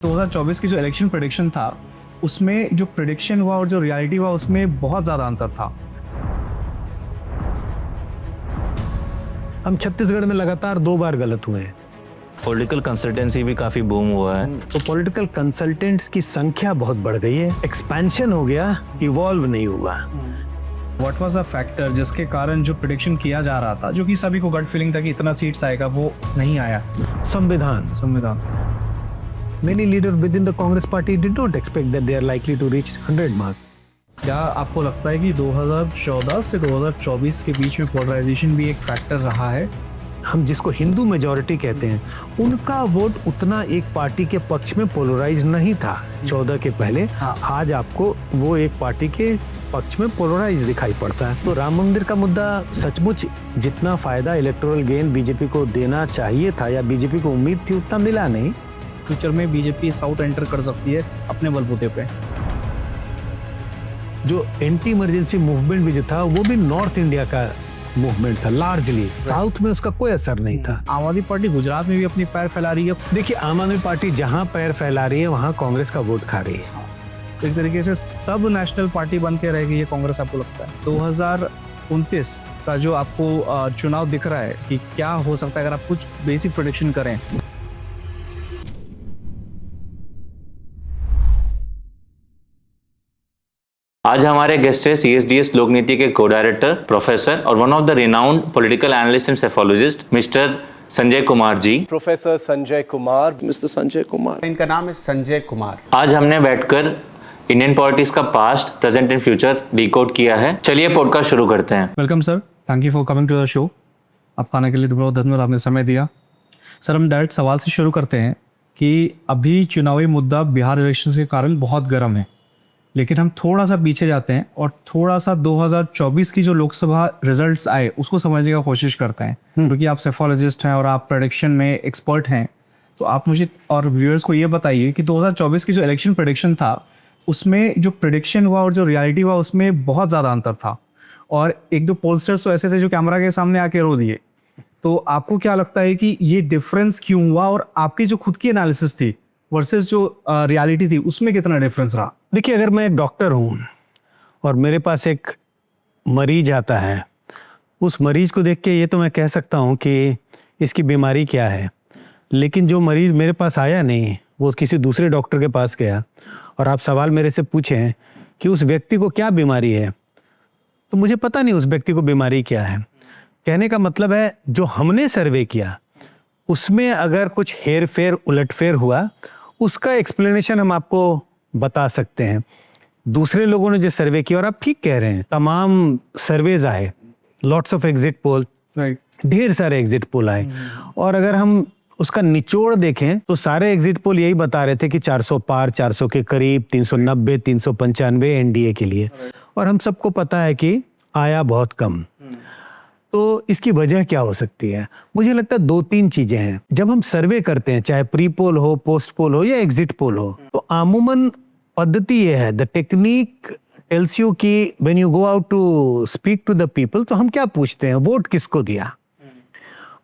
2024 की जो election prediction था उसमें जो प्रेडिक्शन हुआ और जो रियलिटी हुआ उसमें बहुत ज़्यादा अंतर था। हम छत्तीसगढ़ में लगातार 2 बार गलत हुए हैं। पॉलिटिकल कंसल्टेंसी भी काफी बूम हुआ है। तो पॉलिटिकल कंसल्टेंट्स की संख्या बहुत बढ़ गई है, एक्सपेंशन हो गया, इवॉल्व नहीं हुआ। व्हाट वाज द फैक्टर जिसके कारण जो प्रेडिक्शन किया जा रहा था, जो कि सभी को गट फीलिंग था कि इतना सीट्स आएगा, वो नहीं आया? संविधान। Many leaders within the Congress party did not expect that they are likely to reach 100 mark. क्या आपको लगता है कि 2014 से 2024 के बीच में पोलराइजेशन भी एक फैक्टर रहा है? हम जिसको हिंदू मेजॉरिटी कहते हैं, उनका वोट उतना एक पार्टी के पक्ष में पोलराइज नहीं था 14 के पहले। आज आपको वो एक पार्टी के पक्ष में पोलराइज दिखाई पड़ता है। तो राम मंदिर का मुद्दा सचमुच जितना फायदा इलेक्टोरल गेन बीजेपी को देना चाहिए था या बीजेपी को उम्मीद थी, उतना मिला नहीं। फ्यूचर में बीजेपी साउथ एंटर कर सकती है अपने बलबूते पे। जो एंटी इमरजेंसी मूवमेंट भी जो था वो भी नॉर्थ इंडिया का मूवमेंट था लार्जली, साउथ में उसका कोई असर नहीं था। आम आदमी पार्टी गुजरात में भी अपनी पैर फैला रही है। देखिए, आम आदमी पार्टी जहां पैर फैला रही है वहां कांग्रेस का वोट खा रही है। एक तरीके से सब नेशनल पार्टी बन के रहेगी ये कांग्रेस, आपको लगता है? 2029 का जो आपको चुनाव दिख रहा है कि क्या हो सकता है अगर आप कुछ बेसिक प्रेडिक्शन करें? आज हमारे गेस्ट है CSDS लोक नीति के को डायरेक्टर, प्रोफेसर और one of the renowned political analyst and psephologist mister Sanjay Kumar ji. Professor Sanjay Kumar, mister Sanjay Kumar. इनका नाम है संजय कुमार। आज हमने बैठकर इंडियन पॉलिटिक्स का past, present and future decode किया है। चलिए पॉडकास्ट शुरू करते हैं। Welcome sir, thank you for coming to the show. आपका आने के लिए बहुत धन्यवाद, आपने समय दिया। सर, हम डायरेक्ट सवाल से शुरू करते हैं कि अभी चुनावी मुद्दा बिहार इलेक्शन के कारण बहुत गर्म है, लेकिन हम थोड़ा सा पीछे जाते हैं और थोड़ा सा 2024 की जो लोकसभा रिजल्ट्स आए उसको समझने का कोशिश करते हैं, क्योंकि आप सेफोलॉजिस्ट हैं और आप प्रेडिक्शन में एक्सपर्ट हैं। तो आप मुझे और व्यूअर्स को ये बताइए कि 2024 की जो इलेक्शन प्रेडिक्शन था उसमें जो प्रेडिक्शन हुआ और जो रियलिटी हुआ उसमें बहुत ज़्यादा अंतर था, और एक दो पोलस्टर्स तो ऐसे थे जो कैमरा के सामने आके रो दिए। तो आपको क्या लगता है कि ये डिफरेंस क्यों हुआ, और आपकी जो खुद की एनालिसिस थी वर्सेस जो रियलिटी थी उसमें कितना डिफरेंस रहा? देखिए, अगर मैं एक डॉक्टर हूँ और मेरे पास एक मरीज आता है, उस मरीज को देख के ये तो मैं कह सकता हूँ कि इसकी बीमारी क्या है, लेकिन जो मरीज मेरे पास आया नहीं, वो किसी दूसरे डॉक्टर के पास गया और आप सवाल मेरे से पूछें कि उस व्यक्ति को क्या बीमारी है, तो मुझे पता नहीं उस व्यक्ति को बीमारी क्या है। कहने का मतलब है जो हमने सर्वे किया उसमें अगर कुछ हेर फेर उलटफेर हुआ, उसका एक्सप्लेनेशन हम आपको बता सकते हैं। दूसरे लोगों ने जो सर्वे किया, और आप ठीक कह रहे हैं, तमाम सर्वेज आए, लॉट्स ऑफ एग्जिट पोल, ढेर सारे एग्जिट पोल आए, और अगर हम उसका निचोड़ देखें तो सारे एग्जिट पोल यही बता रहे थे कि 400 पार, 400 के करीब, 390, 395 एनडीए के लिए, और हम सबको पता है कि आया बहुत कम। तो इसकी वजह क्या हो सकती है? मुझे लगता है 2-3 चीजें हैं। जब हम सर्वे करते हैं, चाहे प्री पोल हो, पोस्ट पोल हो या एग्जिट पोल हो, तो आमूमन पद्धति ये है, द टेक्निक टेल्स यू कि when you go out to speak to the people, तो हम क्या पूछते हैं? वोट किसको दिया?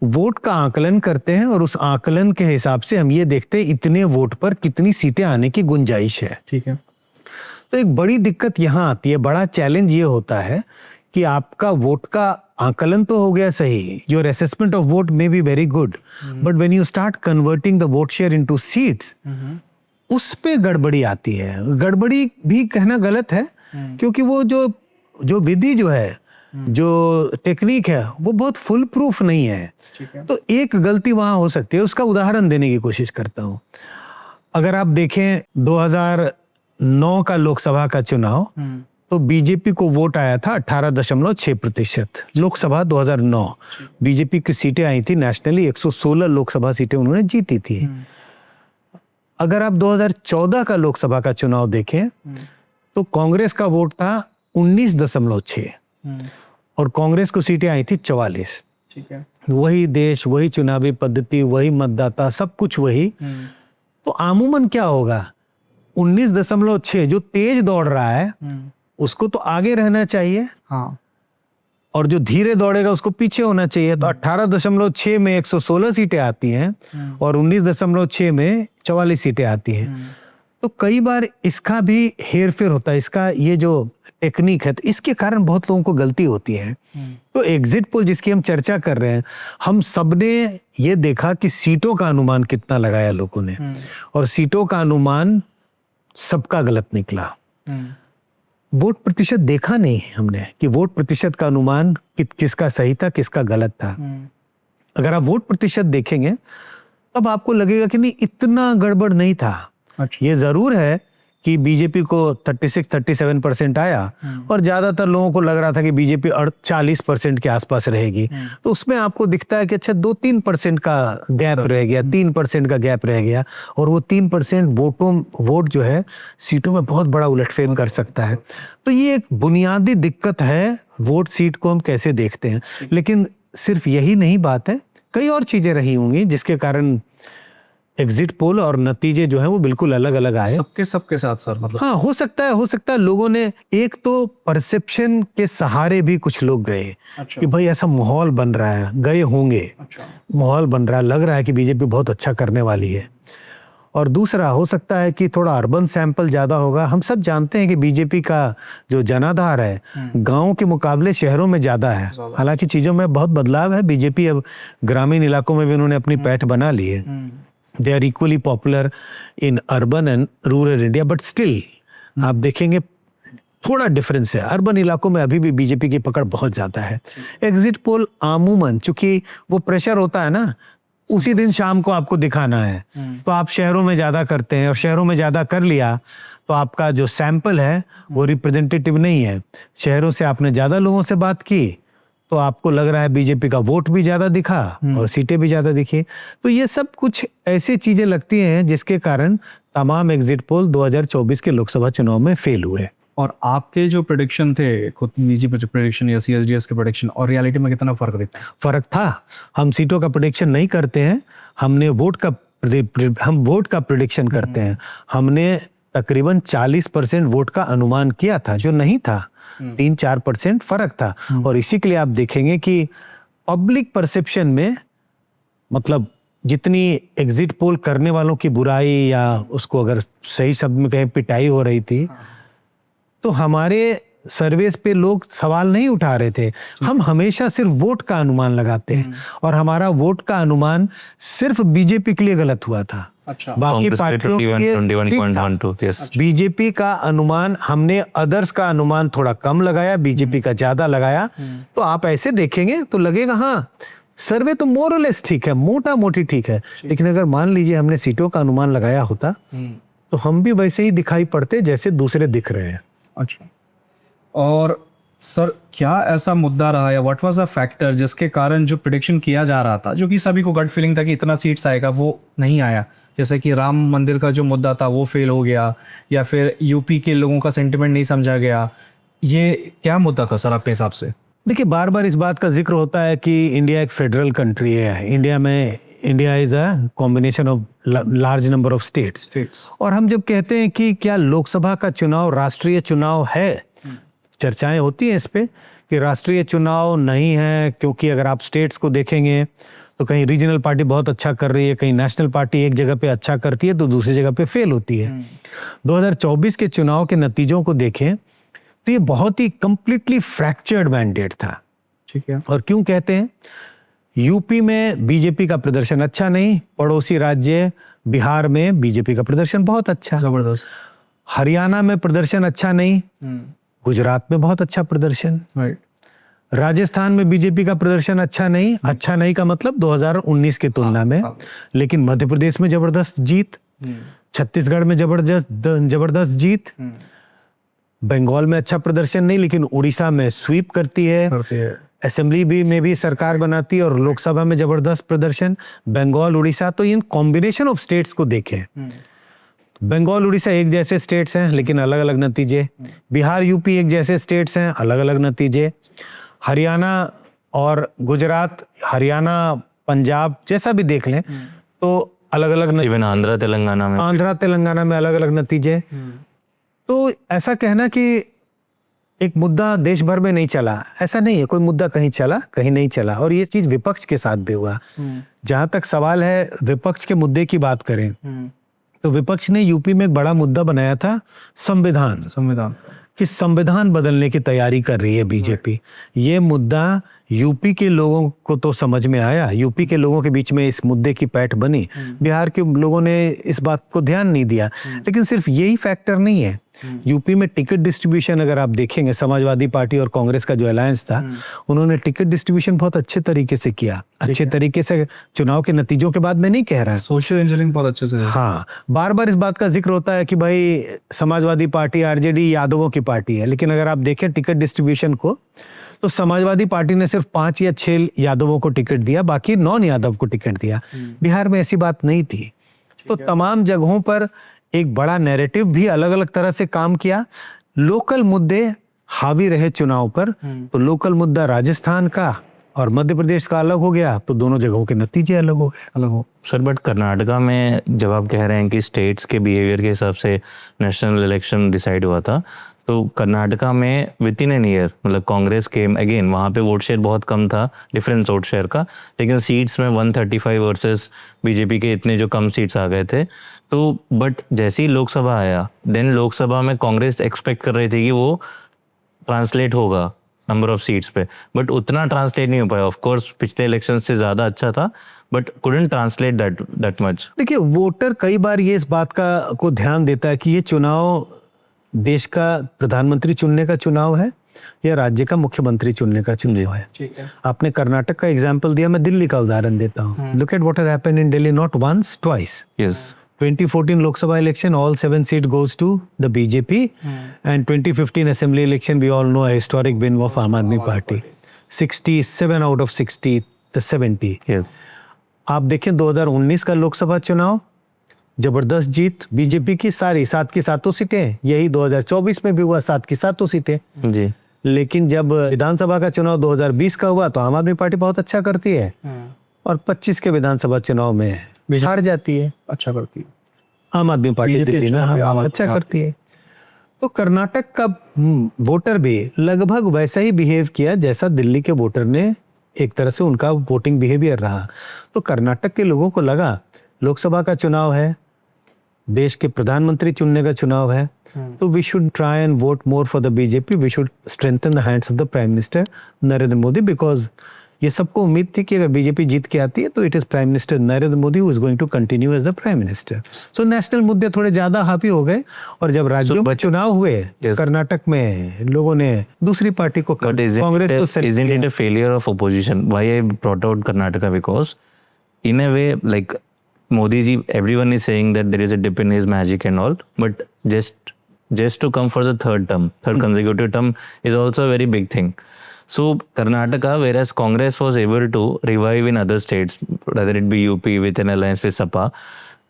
वोट का आकलन करते हैं, और उस आकलन के हिसाब से हम ये देखते हैं इतने वोट पर कितनी सीटें आने की गुंजाइश है। ठीक है। तो एक बड़ी दिक्कत यहाँ आती है, बड़ा चैलेंज ये होता है कि आपका वोट का आकलन तो हो गया सही, your assessment of vote may be very good, but when you start converting the vote share into seats, उस पे गड़बड़ी आती है। गड़बड़ी भी कहना गलत है, क्योंकि वो जो विधि जो है, जो टेक्निक है, वो बहुत फुल प्रूफ नहीं है। तो एक गलती वहां हो सकती है, उसका उदाहरण देने की कोशिश करता हूं। अगर आप देखें 2009 का लोकसभा का चुनाव, तो बीजेपी को वोट आया था 18.6%। लोकसभा 2009 बीजेपी की सीटें आई थी नेशनली, 116 लोकसभा सीटें उन्होंने जीती थी। अगर आप 2014 का लोकसभा का चुनाव देखें तो कांग्रेस का वोट था 19.6, और कांग्रेस को सीटें आई थी 44। ठीक है। वही देश, वही चुनावी पद्धति, वही मतदाता, सब कुछ वही। तो आमूमन क्या होगा, 19.6 जो तेज दौड़ रहा है उसको तो आगे रहना चाहिए, हाँ, और जो धीरे दौड़ेगा उसको पीछे होना चाहिए। तो 18.6 में 116 सीटें आती हैं और 19.6 में 44 सीटें आती हैं। तो कई बार इसका भी हेर फेर होता है, इसका ये जो टेक्निक है, तो इसके कारण बहुत लोगों को गलती होती है। तो एग्जिट पोल जिसकी हम चर्चा कर रहे हैं, हम सबने ये देखा कि सीटों का अनुमान कितना लगाया लोगों ने, और सीटों का अनुमान सबका गलत निकला। वोट प्रतिशत देखा नहीं है हमने कि वोट प्रतिशत का अनुमान किसका सही था, किसका गलत था। अगर आप वोट प्रतिशत देखेंगे तब आपको लगेगा कि नहीं, इतना गड़बड़ नहीं था। अच्छा। ये जरूर है कि बीजेपी को 36-37% आया और ज्यादातर लोगों को लग रहा था कि बीजेपी 40% के आसपास रहेगी। तो उसमें आपको दिखता है कि अच्छा 2-3% का गैप रह गया, 3% का गैप रह गया, और वो 3% वोट जो है सीटों में बहुत बड़ा उलटफेर कर सकता है। तो ये एक बुनियादी दिक्कत है, वोट सीट को हम कैसे देखते हैं। लेकिन सिर्फ यही नहीं बात है, कई और चीजें रही होंगी जिसके कारण एग्जिट पोल और नतीजे जो है वो बिल्कुल अलग अलग आए। सबके साथ सर, मतलब हाँ, हो सकता है लोगों ने, एक तो परसेप्शन के सहारे भी कुछ लोग गए। अच्छा। कि भाई ऐसा माहौल बन रहा है, गए होंगे। अच्छा। माहौल बन रहा है, लग रहा है कि बीजेपी बहुत अच्छा करने वाली है। और दूसरा हो सकता है कि थोड़ा अर्बन सैंपल ज्यादा होगा। हम सब जानते हैं कि बीजेपी का जो जनाधार है गांव के मुकाबले शहरों में ज्यादा है। हालांकि चीजों में बहुत बदलाव है, बीजेपी अब ग्रामीण इलाकों में भी उन्होंने अपनी पैठ बना ली है। They are equally popular in urban and rural India, but still आप देखेंगे थोड़ा डिफरेंस है। अर्बन इलाकों में अभी भी बीजेपी की पकड़ बहुत ज्यादा है। एग्जिट पोल आमूमन, चूंकि वो प्रेशर होता है ना, उसी दिन शाम को आपको दिखाना है, तो आप शहरों में ज्यादा करते हैं, और शहरों में ज्यादा कर लिया तो आपका जो सैंपल है वो रिप्रेजेंटेटिव नहीं है। शहरों से आपने ज्यादा लोगों से बात की तो आपको लग रहा है बीजेपी का वोट भी ज्यादा दिखा और सीटें भी ज्यादा दिखी। तो ये सब कुछ ऐसी चीजें लगती हैं जिसके कारण तमाम एग्जिट पोल 2024 के लोकसभा चुनाव में फेल हुए। और आपके जो प्रेडिक्शन थे, खुद निजी प्रेडिक्शन या सीएसडीएस के प्रेडिक्शन, और रियलिटी में कितना फर्क दिखता है? फर्क था। हम सीटों का प्रेडिक्शन नहीं करते हैं, हम वोट का प्रेडिक्शन करते हैं। हमने तकरीबन 40% वोट का अनुमान किया था, जो नहीं था। 3-4% फर्क था। और इसी के लिए आप देखेंगे कि पब्लिक परसेप्शन में, मतलब जितनी एग्जिट पोल करने वालों की बुराई, या उसको अगर सही शब्द में कहें पिटाई हो रही थी, तो हमारे सर्वेस पे लोग सवाल नहीं उठा रहे थे। हम हमेशा सिर्फ वोट का अनुमान लगाते हैं, और हमारा वोट का अनुमान सिर्फ बीजेपी के लिए गलत हुआ था। अच्छा। बाकी पार्टियों के लिए बीजेपी का अनुमान, हमने अदर्स का अनुमान थोड़ा कम लगाया, बीजेपी का ज्यादा लगाया। तो आप ऐसे देखेंगे तो लगेगा हाँ, सर्वे तो मोर और लेस ठीक है, मोटा मोटी ठीक है। लेकिन अगर मान लीजिए हमने सीटों का अनुमान लगाया होता तो हम भी वैसे ही दिखाई पड़ते जैसे दूसरे दिख रहे हैं। अच्छा। और सर, क्या ऐसा मुद्दा रहा या व्हाट वाज द फैक्टर जिसके कारण जो प्रेडिक्शन किया जा रहा था, जो कि सभी को गट फीलिंग था कि इतना सीट्स आएगा, वो नहीं आया? जैसे कि राम मंदिर का जो मुद्दा था वो फेल हो गया, या फिर यूपी के लोगों का सेंटिमेंट नहीं समझा गया। ये क्या मुद्दा था सर आपके हिसाब से? देखिए, बार बार इस बात का जिक्र होता है कि इंडिया एक फेडरल कंट्री है। India is a combination of large number of states. और हम जब कहते हैं कि क्या लोकसभा का चुनाव राष्ट्रीय चुनाव है, चर्चाएं होती हैं इस पे कि राष्ट्रीय चुनाव नहीं है, क्योंकि अगर आप स्टेट्स को देखेंगे तो कहीं रीजनल पार्टी बहुत अच्छा कर रही है, कहीं नेशनल पार्टी एक जगह पे अच्छा करती है तो दूसरी जगह पे फेल होती है। 2024 के चुनाव के नतीजों को देखें तो ये बहुत ही कंप्लीटली फ्रैक्चर्ड मैंडेट था। ठीक है। और क्यों कहते हैं? यूपी में बीजेपी का प्रदर्शन अच्छा नहीं, पड़ोसी राज्य बिहार में बीजेपी का प्रदर्शन बहुत अच्छा, जबरदस्त। हरियाणा में प्रदर्शन अच्छा नहीं, गुजरात में बहुत अच्छा प्रदर्शन, राइट। राजस्थान में बीजेपी का प्रदर्शन अच्छा नहीं का मतलब 2019 की तुलना में। लेकिन मध्य प्रदेश में जबरदस्त जीत, छत्तीसगढ़ में जबरदस्त जीत, बंगाल में अच्छा प्रदर्शन नहीं लेकिन उड़ीसा में स्वीप करती है, असेंबली में भी सरकार बनाती है, और लोकसभा में जबरदस्त प्रदर्शन, बंगाल उड़ीसा। तो इन कॉम्बिनेशन ऑफ स्टेट्स को देखें, बंगाल उड़ीसा एक जैसे स्टेट्स हैं लेकिन अलग अलग नतीजे, बिहार यूपी एक जैसे स्टेट्स हैं, अलग अलग नतीजे, हरियाणा और गुजरात, हरियाणा पंजाब जैसा भी देख लें तो अलग अलग, इवन आंध्र तेलंगाना में अलग अलग नतीजे। तो ऐसा कहना कि एक मुद्दा देश भर में नहीं चला, ऐसा नहीं है, कोई मुद्दा कहीं चला कहीं नहीं चला। और ये चीज विपक्ष के साथ भी हुआ। जहां तक सवाल है विपक्ष के मुद्दे की बात करें तो विपक्ष ने यूपी में एक बड़ा मुद्दा बनाया था संविधान कि संविधान बदलने की तैयारी कर रही है बीजेपी। ये मुद्दा यूपी के लोगों को तो समझ में आया, यूपी के लोगों के बीच में इस मुद्दे की पैठ बनी, बिहार के लोगों ने इस बात को ध्यान नहीं दिया। लेकिन सिर्फ यही फैक्टर नहीं है, यूपी में टिकट डिस्ट्रीब्यूशन अगर आप देखेंगे, समाजवादी पार्टी और कांग्रेस का जो अलायंस था, उन्होंने टिकट डिस्ट्रीब्यूशन बहुत अच्छे तरीके से किया, अच्छे तरीके से। चुनाव के नतीजों के बाद मैं नहीं कह रहा, सोशल इंजीनियरिंग बहुत अच्छे से। हाँ, बार बार इस बात का जिक्र होता है कि भाई समाजवादी पार्टी आरजेडी यादवों की पार्टी है, लेकिन अगर आप देखें टिकट डिस्ट्रीब्यूशन को तो समाजवादी पार्टी ने सिर्फ 5 या 6 यादवों को टिकट दिया, बाकी नॉन यादव को टिकट दिया। बिहार में ऐसी बात नहीं थी। तो तमाम जगहों पर एक बड़ा नैरेटिव भी अलग अलग तरह से काम किया। लोकल मुद्दे हावी रहे चुनाव पर, तो लोकल मुद्दा राजस्थान का और मध्य प्रदेश का अलग हो गया, तो दोनों जगहों के नतीजे अलग हो गए। सर बट कर्नाटका में जब आप कह रहे हैं कि स्टेट्स के बिहेवियर के हिसाब से नेशनल इलेक्शन डिसाइड हुआ था, तो कर्नाटका में विद इन एन ईयर मतलब कांग्रेस के अगेन वहाँ पे वोट शेयर बहुत कम था, डिफरेंस वोट शेयर का, लेकिन सीट्स में 135 वर्सेस बीजेपी के इतने जो कम सीट्स आ गए थे। तो बट जैसे ही लोकसभा आया, देन लोकसभा में कांग्रेस एक्सपेक्ट कर रही थी कि वो ट्रांसलेट होगा नंबर ऑफ सीट्स पे, बट उतना ट्रांसलेट नहीं हो पाया। ऑफ कोर्स पिछले इलेक्शन से ज़्यादा अच्छा था, but couldn't translate that much. देखिए, वोटर कई बार ये इस बात को ध्यान देता है कि ये चुनाव देश का प्रधानमंत्री चुनने का चुनाव है या राज्य का मुख्यमंत्री चुनने का चुनाव है। ठीक है। आपने कर्नाटक का एग्जाम्पल दिया, मैं दिल्ली का उदाहरण देता हूँ। Look at what has happened in Delhi, not once twice. Yes, 2014 Lok Sabha election, all 7 seats goes to the BJP, and 2015 assembly election, we all know a historic win of Aam Aadmi Party, 67 out of 60, the 70. Yes, आप देखें 2019 का लोकसभा चुनाव, जबरदस्त जीत BJP की, सारी 7 की 7 सीटें। यही 2024 में भी हुआ, 7 की 7 सीटें। जी। लेकिन जब विधानसभा का चुनाव 2020 का हुआ तो आम आदमी पार्टी बहुत अच्छा करती है, और 25 के विधानसभा चुनाव में हार जाती है। अच्छा करती है आम आदमी पार्टी BJP दिल्ली में अच्छा करती है। तो कर्नाटक का वोटर भी लगभग वैसा ही बिहेव किया जैसा दिल्ली के वोटर ने, एक तरह से उनका वोटिंग बिहेवियर रहा। तो कर्नाटक के लोगों को लगा लोकसभा का चुनाव है, देश के प्रधानमंत्री चुनने का चुनाव है, तो we should try and vote more for the BJP, we should strengthen the hands of the prime minister Narendra Modi, because ये सबको उम्मीद थी कि अगर बीजेपी जीत के आती है तो it is prime minister Narendra Modi who is going to continue as the prime minister. So national मुद्दे थोड़े ज्यादा हावी हो गए, और जब राज्यों में चुनाव हुए कर्नाटक में लोगों ने दूसरी पार्टी को, कांग्रेस को, isn't it a failure of opposition? Why I brought out Karnataka, because in a way like Modi ji, everyone is saying that there is a dip in his magic and all, but just to come for the third consecutive term is also a very big thing. So Karnataka, whereas Congress was able to revive in other states, whether it be UP with an alliance with Sapa,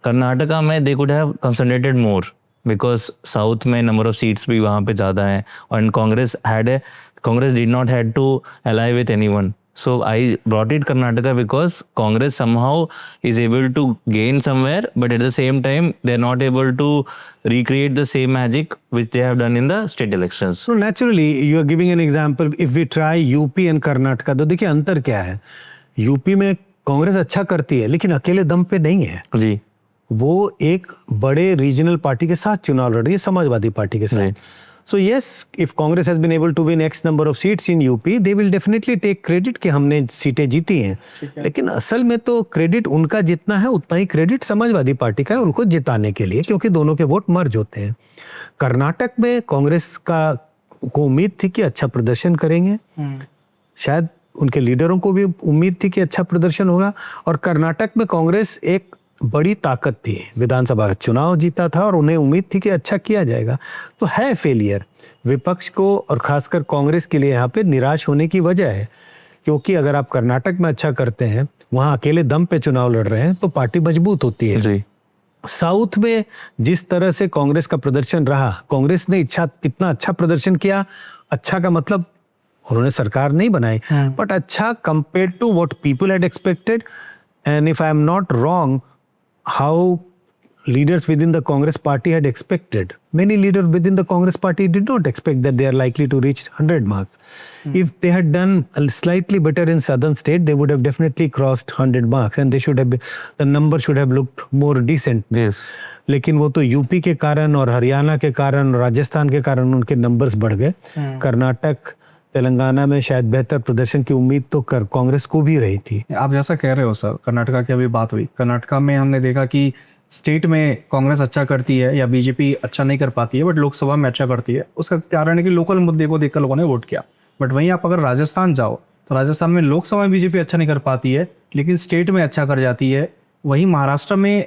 Karnataka में they could have concentrated more because South में number of seats भी वहाँ पे ज़्यादा हैं, and Congress did not had to ally with anyone. So I brought it Karnataka because Congress somehow is able to gain somewhere, but at the same time they're not able to recreate the same magic which they have done in the state elections. So naturally you are giving an example. If we try UP and Karnataka, तो देखिए अंतर क्या है। UP में कांग्रेस अच्छा करती है लेकिन अकेले दम पे नहीं है जी, वो एक बड़े रीजनल पार्टी के साथ चुनाव लड़ रही है, समाजवादी पार्टी के साथ। So yes, if Congress has been able to win X number of seats in UP, they will definitely take credit कि हमने सीटें जीती हैं। लेकिन असल में तो क्रेडिट उनका जितना है उतना ही क्रेडिट समाजवादी पार्टी का है उनको जिताने के लिए, क्योंकि दोनों के वोट मर्ज होते हैं। कर्नाटक में कांग्रेस को उम्मीद थी कि अच्छा प्रदर्शन करेंगे, शायद उनके लीडरों को भी उम्मीद थी कि अच्छा प्रदर्शन होगा, और कर्नाटक में कांग्रेस एक बड़ी ताकत थी, विधानसभा का चुनाव जीता था और उन्हें उम्मीद थी कि अच्छा किया जाएगा। तो है फेलियर विपक्ष को, और खासकर कांग्रेस के लिए यहाँ पे निराश होने की वजह है, क्योंकि अगर आप कर्नाटक में अच्छा करते हैं, वहाँ अकेले दम पे चुनाव लड़ रहे हैं, तो पार्टी मजबूत होती है जी। साउथ में जिस तरह से कांग्रेस का प्रदर्शन रहा, कांग्रेस ने इतना अच्छा प्रदर्शन किया, अच्छा का मतलब उन्होंने सरकार नहीं बनाई, बट अच्छा compare to what people had expected. And if I am not wrong, how leaders within the Congress party had expected. Many leaders within the Congress party did not expect that they are likely to reach 100 marks. If they had done a slightly better in southern state, they would have definitely crossed 100 marks and they should have the number should have looked more decent. Yes. लेकिन वो तो UP के कारण और हरियाणा के कारण और राजस्थान के कारण उनके नंबर्स बढ़ गए. कर्नाटक तेलंगाना में शायद बेहतर प्रदर्शन की उम्मीद तो कांग्रेस को भी रही थी. आप जैसा कह रहे हो सर, कर्नाटका की अभी बात हुई. कर्नाटका में हमने देखा कि स्टेट में कांग्रेस अच्छा करती है या बीजेपी अच्छा नहीं कर पाती है, बट लोकसभा में अच्छा करती है. उसका कारण है कि लोकल मुद्दे को देखकर लोगों ने वोट किया. बट वहीं आप अगर राजस्थान जाओ तो राजस्थान में लोकसभा में बीजेपी अच्छा नहीं कर पाती है लेकिन स्टेट में अच्छा कर जाती है. वहीं महाराष्ट्र में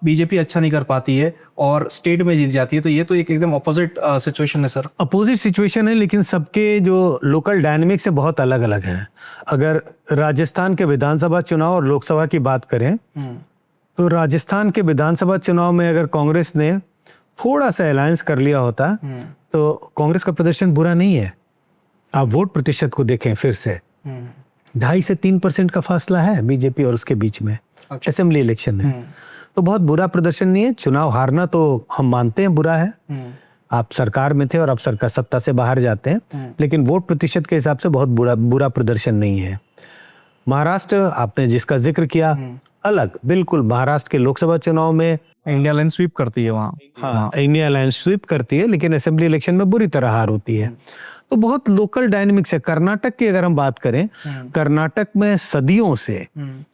बीजेपी अच्छा नहीं कर पाती है और स्टेट में जीत जाती है. तो ये तो एक एकदम अपोजिट सिचुएशन है सर. अपोजिट सिचुएशन है, लेकिन सबके जो लोकल डायनेमिक्स से बहुत अलग अलग हैं. अगर राजस्थान के विधानसभा चुनाव और लोकसभा की बात करें तो राजस्थान के विधानसभा चुनाव में अगर कांग्रेस ने थोड़ा सा अलायंस कर लिया होता तो कांग्रेस का प्रदर्शन बुरा नहीं है. आप वोट प्रतिशत को देखें फिर से 2.5 से 3% का फासला है बीजेपी और उसके बीच में. असेंबली इलेक्शन है तो बहुत बुरा प्रदर्शन नहीं है. चुनाव हारना तो हम मानते हैं बुरा है. आप सरकार में थे और अब सरकार सत्ता से बाहर जाते हैं, लेकिन वोट प्रतिशत के हिसाब से बहुत बुरा प्रदर्शन नहीं है. महाराष्ट्र आपने जिसका जिक्र किया, अलग बिल्कुल. महाराष्ट्र के लोकसभा चुनाव में इंडिया लाइन स्वीप करती है वहाँ. हाँ, इंडिया अलायंस स्वीप करती है, लेकिन असेंबली इलेक्शन में बुरी तरह हार होती है. तो बहुत लोकल डायनेमिक्स है. कर्नाटक की अगर हम बात करें, कर्नाटक में सदियों से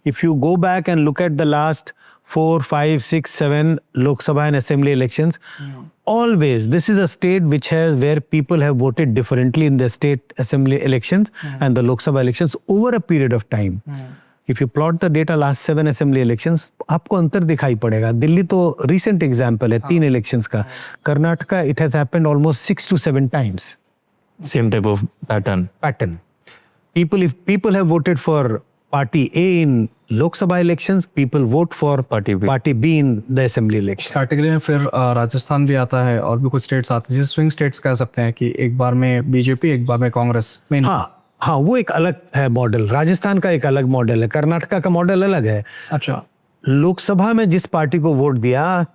if you go back and look at the last 4, 5, 6, 7 Lok Sabha and assembly elections, always this is a state which has where people have voted differently in the state assembly elections and the Lok Sabha elections over a period of time. If you plot the data last 7 assembly elections, आपको अंतर दिखाई पड़ेगा. दिल्ली तो recent example है 3 elections का. Karnataka it has happened almost 6 to 7 times. Same type of pattern. If people have voted for party A in Lok Sabha elections, people vote for party B in the assembly elections. Category में फिर राजस्थान भी आता है और भी कुछ states आते हैं जिसे स्विंग स्टेट्स कह सकते हैं कि एक बार में बीजेपी एक बार में कांग्रेस. हाँ, वो एक अलग है मॉडल. राजस्थान का एक अलग मॉडल है, कर्नाटका का मॉडल अलग है. अच्छा. लोकसभा में जिस पार्टी को वोट दिया,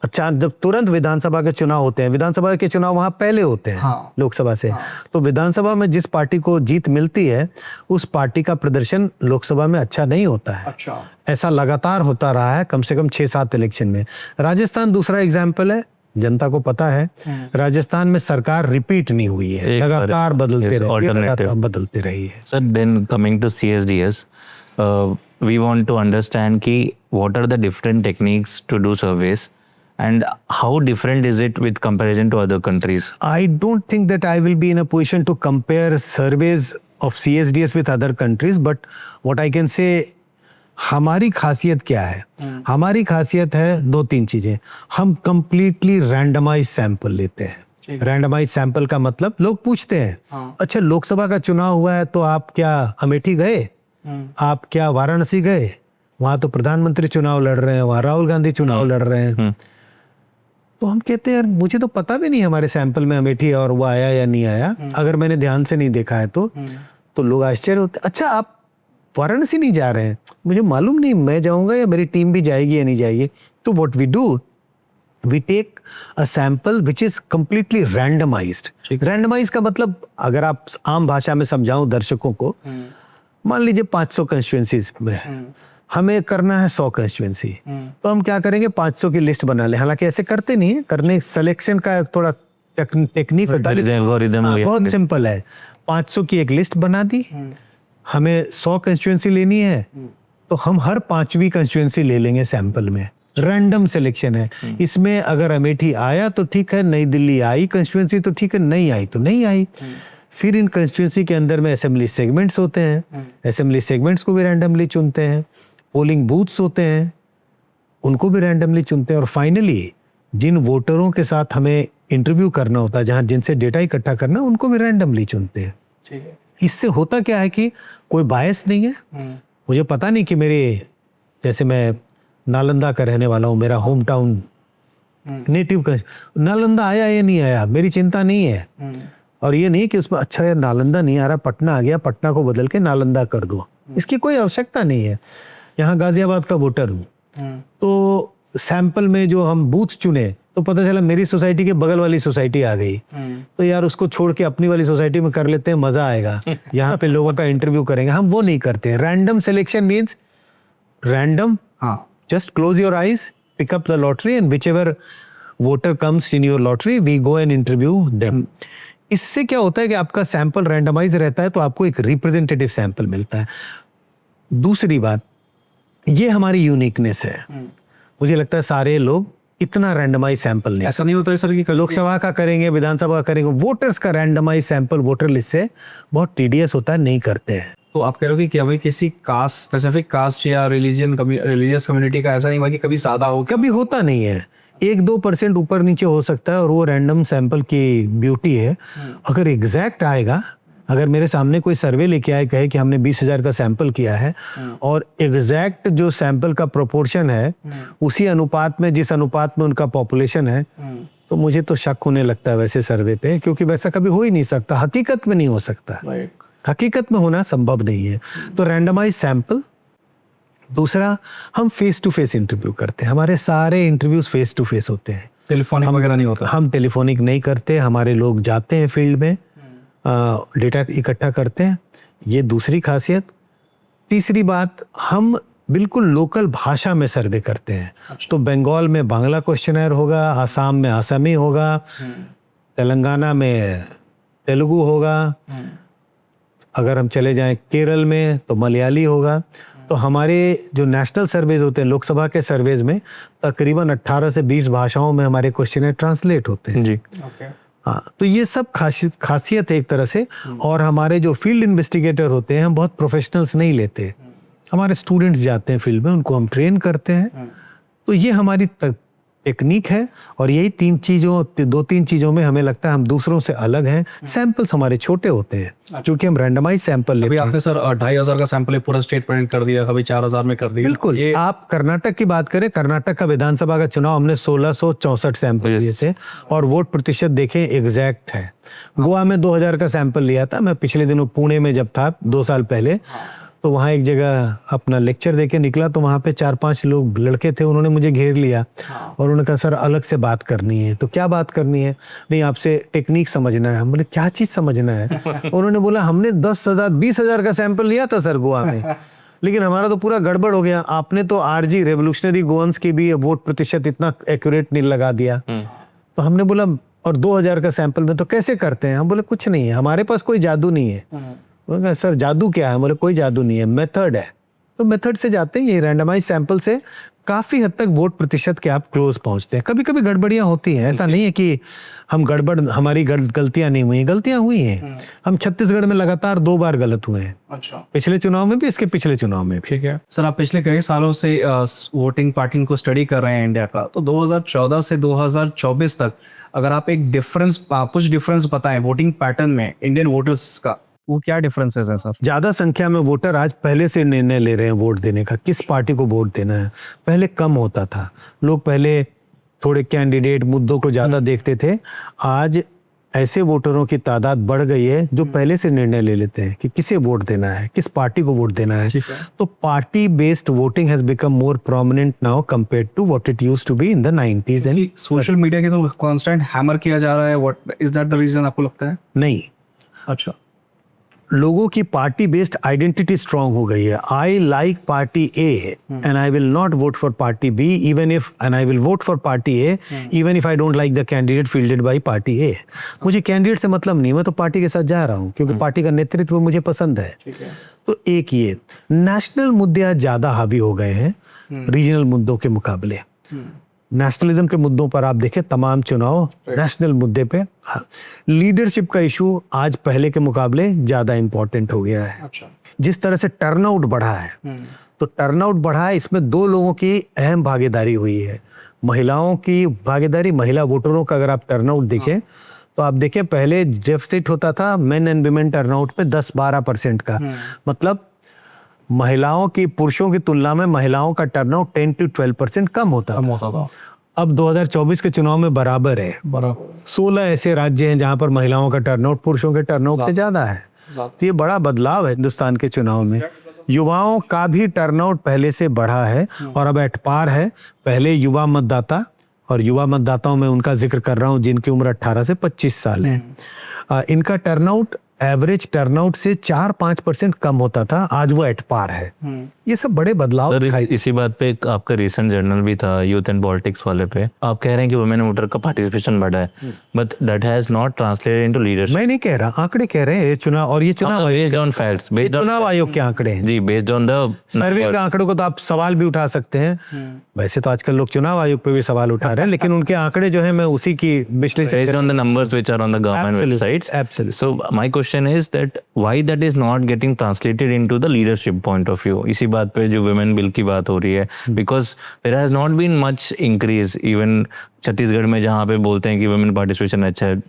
अच्छा जब तुरंत विधानसभा के चुनाव होते हैं, विधानसभा के चुनाव वहां पहले होते हैं लोकसभा से, तो विधानसभा में जिस पार्टी को जीत मिलती है उस पार्टी का प्रदर्शन लोकसभा में अच्छा नहीं होता है. अच्छा. ऐसा लगातार होता रहा है कम से कम 6-7 इलेक्शन में. राजस्थान दूसरा एग्जाम्पल है. जनता को पता है राजस्थान में सरकार रिपीट नहीं हुई है, लगातार बदलते रही है. Sir, then coming to CSDS, we want to understand ki what are the different techniques to do surveys and how different is it with comparison to other countries? I don't think that I will be in a position to compare surveys of CSDS with other countries, but what I can say, हमारी खासियत क्या है? हमारी खासियत है 2-3 चीजें. हम completely randomise sample लेते हैं. रैंडमाइज सैंपल का मतलब लोग पूछते हैं, अच्छा लोकसभा का चुनाव हुआ है तो आप क्या अमेठी गए? आप क्या वाराणसी गए? वहां तो प्रधानमंत्री चुनाव लड़ रहे हैं, वहां राहुल गांधी चुनाव लड़ रहे हैं. तो हम कहते हैं यार मुझे तो पता भी नहीं हमारे सैंपल में अमेठी और वो आया या नहीं आया. अगर मैंने ध्यान से नहीं देखा है तो लोग आश्चर्य होते, अच्छा आप वाराणसी नहीं जा रहे हैं? मुझे मालूम नहीं, मैं जाऊंगा या मेरी टीम भी जाएगी या नहीं जाएगी. तो what we do, we take a sample which is completely randomised. Randomise का मतलब अगर आप आम भाषा में समझाऊं दर्शकों को, मान लीजिए 500 कंस्टिट्यूएंसीज में हमें करना है 100 कंस्टिट्यूएंसी, तो हम क्या करेंगे 500 की लिस्ट बना ले. हालांकि ऐसे करते नहीं है, करने सिलेक्शन का थोड़ा टेक्निक होता है, बहुत सिंपल है. 500 की एक लिस्ट बना दी, हमें 100 कंस्टिट्यूएंसी लेनी है तो हम हर 5वीं कंस्टिट्यूएंसी ले लेंगे सैंपल में. रैंडम सिलेक्शन है. इसमें अगर अमेठी आया तो ठीक है, नई दिल्ली आई कंस्टिट्यूएंसी तो ठीक है, नहीं आई तो नहीं आई. फिर इन कंस्टिट्यूएंसी के अंदर में असेंबली सेगमेंट्स होते हैं, असेंबली सेगमेंट्स को भी रैंडमली चुनते हैं. पोलिंग बूथ्स होते हैं, उनको भी रैंडमली चुनते हैं. और फाइनली जिन वोटरों के साथ हमें इंटरव्यू करना होता है, जहां जिनसे डेटा इकट्ठा करना, उनको भी रैंडमली चुनते हैं. ठीक है. इससे होता क्या है कि कोई बायस नहीं है. मुझे पता नहीं कि मेरे, जैसे मैं नालंदा का रहने वाला हूँ, मेरा होम टाउन नेटिव का नालंदा आया या नहीं आया, मेरी चिंता नहीं है. और ये नहीं कि उसमें अच्छा यार नालंदा नहीं आ रहा, पटना आ गया, पटना को बदल के नालंदा कर दो, इसकी कोई आवश्यकता नहीं है. यहाँ गाजियाबाद का वोटर हूँ तो सैंपल में जो हम बूथ चुने तो पता चला मेरी सोसाइटी के बगल वाली सोसाइटी आ गई, तो यार उसको छोड़ के अपनी वाली सोसाइटी में कर लेते हैं, मजा आएगा, यहाँ पे लोगों का इंटरव्यू करेंगे। हम वो नहीं करते। रैंडम सिलेक्शन मीन्स रैंडम, हाँ, just close your eyes, pick up the lottery and whichever voter comes in your lottery, we go and interview them. इससे क्या होता है कि आपका सैंपल रैंडमाइज रहता है तो आपको एक रिप्रेजेंटेटिव सैंपल मिलता है। दूसरी बात, ये हमारी यूनिकनेस है। मुझे लगता है सारे लोग इतना रैंडमाइज सैंपल नहीं, ऐसा नहीं होता है सर कि लोकसभा का करेंगे, विधानसभा का करेंगे, वोटर्स का रैंडमाइज सैंपल वोटर लिस्ट से बहुत टीडियस होता है, नहीं करते हैं। तो आप कह रहे हो कि क्या भाई किसी कास्ट, स्पेसिफिक कास्ट या रिलीजियस कम्युनिटी का ऐसा नहीं हुआ कि कभी सादा हो, कभी होता नहीं है। 1-2% ऊपर नीचे हो सकता है और वो रैंडम सैंपल की ब्यूटी है। अगर एग्जैक्ट आएगा, अगर मेरे सामने कोई सर्वे लेके आए, कहे कि हमने 20,000 का सैंपल किया है और एग्जैक्ट जो सैंपल का प्रोपोर्शन है उसी अनुपात में, जिस अनुपात में उनका पॉपुलेशन है, तो मुझे तो शक होने लगता है वैसे सर्वे पे, क्योंकि वैसा कभी हो ही नहीं सकता, हकीकत में नहीं हो सकता, हकीकत में होना संभव नहीं है। तो रैंडमाइज सैंपल। दूसरा, हम फेस टू फेस इंटरव्यू करते हैं। हमारे सारे इंटरव्यूज फेस टू फेस होते हैं, टेलीफोनिक वगैरह नहीं होता। हम टेलीफोनिक नहीं करते। हमारे लोग जाते हैं फील्ड में, डेटा इकट्ठा करते हैं। ये दूसरी खासियत। तीसरी बात, हम बिल्कुल लोकल भाषा में सर्वे करते हैं। तो बंगाल में बांग्ला क्वेश्चनर होगा, आसाम में आसामी होगा, तेलंगाना में तेलुगु होगा, अगर हम चले जाएं केरल में तो मलयाली होगा। तो हमारे जो नेशनल सर्वेज होते हैं, लोकसभा के सर्वेज में तकरीबन 18 से 20 भाषाओं में हमारे क्वेश्चन ट्रांसलेट होते हैं जी। हाँ, तो ये सब खासियत है एक तरह से। और हमारे जो फील्ड इन्वेस्टिगेटर होते हैं, हम बहुत प्रोफेशनल्स नहीं लेते, हमारे स्टूडेंट्स जाते हैं फील्ड में, उनको हम ट्रेन करते हैं। तो ये हमारी टेक्निक है और यही 2-3 चीजों में हमें लगता है हम दूसरों से अलग हैं। सैंपल्स हमारे छोटे होते हैं क्योंकि हम रैंडमाइज सैंपल लेते अभी हैं। आपने सर 2,500 का सैंपल पूरा स्टेट प्रिंट कर दिया, कभी 4,000 में कर दिया। बिल्कुल। आप कर्नाटक की बात करें, कर्नाटक का विधानसभा का चुनाव हमने 1664 सैंपल लिए थे और वोट प्रतिशत देखें एग्जैक्ट है। गोवा में 2000 का सैंपल लिया था। मैं पिछले दिनों पुणे में जब था 2 साल पहले, तो वहाँ एक जगह अपना लेक्चर देके निकला, तो वहाँ पे 4-5 लोग लड़के थे, उन्होंने मुझे घेर लिया और उन्होंने कहा सर अलग से बात करनी है। तो क्या बात करनी है? नहीं, आपसे टेक्निक समझना है। हम बोले क्या चीज़ समझना है? उन्होंने बोला हमने 10,000 20,000 का सैंपल लिया था सर गोवा में, लेकिन हमारा तो पूरा गड़बड़ हो गया। आपने तो आरजी रेवोल्यूशनरी गोवंस की भी वोट प्रतिशत इतना एक्यूरेट नहीं लगा दिया। तो हमने बोला और 2000 का सैंपल में तो कैसे करते हैं? हम बोले कुछ नहीं है, हमारे पास कोई जादू नहीं है। बोले सर जादू क्या है? बोले कोई जादू नहीं है, मेथड है। तो मेथड से जाते हैं, ये रैंडमाइज सैंपल से काफ़ी हद तक वोट प्रतिशत के आप क्लोज पहुंचते हैं। कभी कभी गड़बड़ियाँ होती हैं, ऐसा नहीं है कि हम हमारी गलतियाँ नहीं हुई, गलतियाँ हुई हैं। हम छत्तीसगढ़ में लगातार 2 बार गलत हुए हैं। अच्छा, पिछले चुनाव में भी, इसके पिछले चुनाव में भी। ठीक है सर। आप पिछले कई सालों से वोटिंग पैटर्न को स्टडी कर रहे हैं इंडिया का, तो 2014 से 2024 तक अगर आप एक कुछ डिफरेंस बताएं वोटिंग पैटर्न में इंडियन वोटर्स का, वो क्या डिफरेंसेस है सर? ज्यादा संख्या में वोटर आज पहले से निर्णय ले रहे हैं वोट देने का, किस पार्टी को वोट देना है। पहले कम होता था, लोग पहले थोड़े कैंडिडेट मुद्दों को ज्यादा देखते थे। आज ऐसे वोटरों की तादाद बढ़ गई है जो पहले से निर्णय ले लेते हैं कि किसे वोट देना है, किस पार्टी को वोट देना है। तो party based voting has become more prominent now compared to what it used to be in the 90s। And social media के तो कांस्टेंट हैमर किया जा रहा है, what is that the reason आपको लगता है? नहीं, अच्छा, लोगों की पार्टी बेस्ड आइडेंटिटी स्ट्रांग हो गई है। I like party A and I will not vote for party B even if, and I will vote for party A even if I don't like the candidate fielded by party A. मुझे candidate से मतलब नहीं, मैं तो party के साथ जा रहा हूँ क्योंकि पार्टी का नेतृत्व मुझे पसंद है। तो एक ये नेशनल मुद्दे आज ज्यादा हावी हो गए हैं रीजनल मुद्दों के मुकाबले। नेशनलिज्म के मुद्दों पर आप देखें तमाम चुनाव नेशनल मुद्दे पे। लीडरशिप का इशू आज पहले के मुकाबले ज्यादा इंपॉर्टेंट हो गया है। अच्छा, जिस तरह से टर्नआउट बढ़ा है, तो टर्नआउट बढ़ा है, इसमें 2 लोगों की अहम भागीदारी हुई है। महिलाओं की भागीदारी, महिला वोटरों का अगर आप टर्नआउट देखें तो आप देखें पहले डेफिसिट होता था मेन एंड विमेन टर्नआउट पे 10-12% का, मतलब महिलाओं की पुरुषों की तुलना में महिलाओं का टर्नआउट 10 to 12% कम होता था। अब 2024 के चुनाव में बराबर है। 16 ऐसे राज्य हैं जहां पर महिलाओं का टर्नआउट पुरुषों के टर्नआउट से ज्यादा है। तो ये बड़ा बदलाव है हिंदुस्तान के चुनाव में। युवाओं का भी टर्नआउट पहले से बढ़ा है और अब एट पार है। पहले युवा मतदाता, और युवा मतदाताओं में उनका जिक्र कर रहा हूं जिनकी उम्र 18 से 25 साल है, इनका टर्नआउट एवरेज टर्नआउट से 4-5% कम होता था, आज वो एट पार है। ये सब बड़े बदलाव सर दिखाई। इसी बात पे एक आपका रिसेंट जर्नल भी था यूथ एंड पॉलिटिक्स वाले पे, आप कह रहे हैं कि वुमेन वोटर का पार्टिसिपेशन बढ़ा है, but that has not translated into leadership. मैं नहीं कह रहा, आंकड़े कह रहे हैं, ये चुनाव, और ये चुनाव based on facts, based on चुनाव आयोग के आंकड़े हैं जी, बेस्ड ऑन द सर्वे के आंकड़ों को तो आप सवाल भी उठा सकते हैं। वैसे तो आजकल लोग चुनाव आयोग पे भी सवाल उठा रहे हैं, लेकिन उनके आंकड़े जो है मैं उसी की विश्लेषण based on the numbers which are on the government Absolutely, websites. absolutely. So my question is that why that is not getting translated into the leadership point of view? इसी बात पे जो women bill की बात हो रही है, because there has not been much increase even Chhattisgarh में जहाँ पे बोलते हैं कि women participation अच्छा है,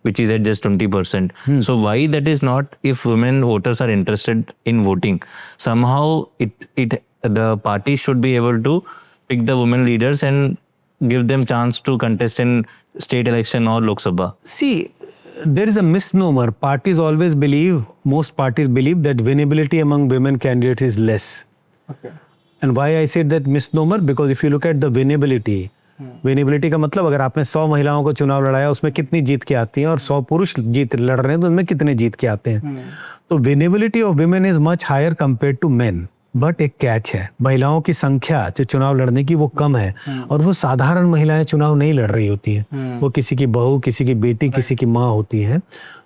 which is at just 20%. So why that is not, if women voters are interested in voting, somehow the party should be able to pick the women leaders and give them chance to contest in state election or Lok Sabha. See, there is a misnomer. Parties always believe, most parties believe that winnability among women candidates is less. Okay. And why I said that misnomer? Because if you look at the winnability, winnability का मतलब अगर आपने 100 महिलाओं को चुनाव लड़ाया उसमें कितनी जीत के आती हैं, और 100 पुरुष जीत लड़ रहे हैं तो उनमें कितने जीत के आते हैं। तो winnability of women is much higher compare to men. But एक कैच है, महिलाओं की संख्या जो चुनाव लड़ने की वो कम है, और वो साधारण महिलाएं चुनाव नहीं लड़ रही होती हैं, वो किसी की बहू, किसी की बेटी, किसी की माँ होती है,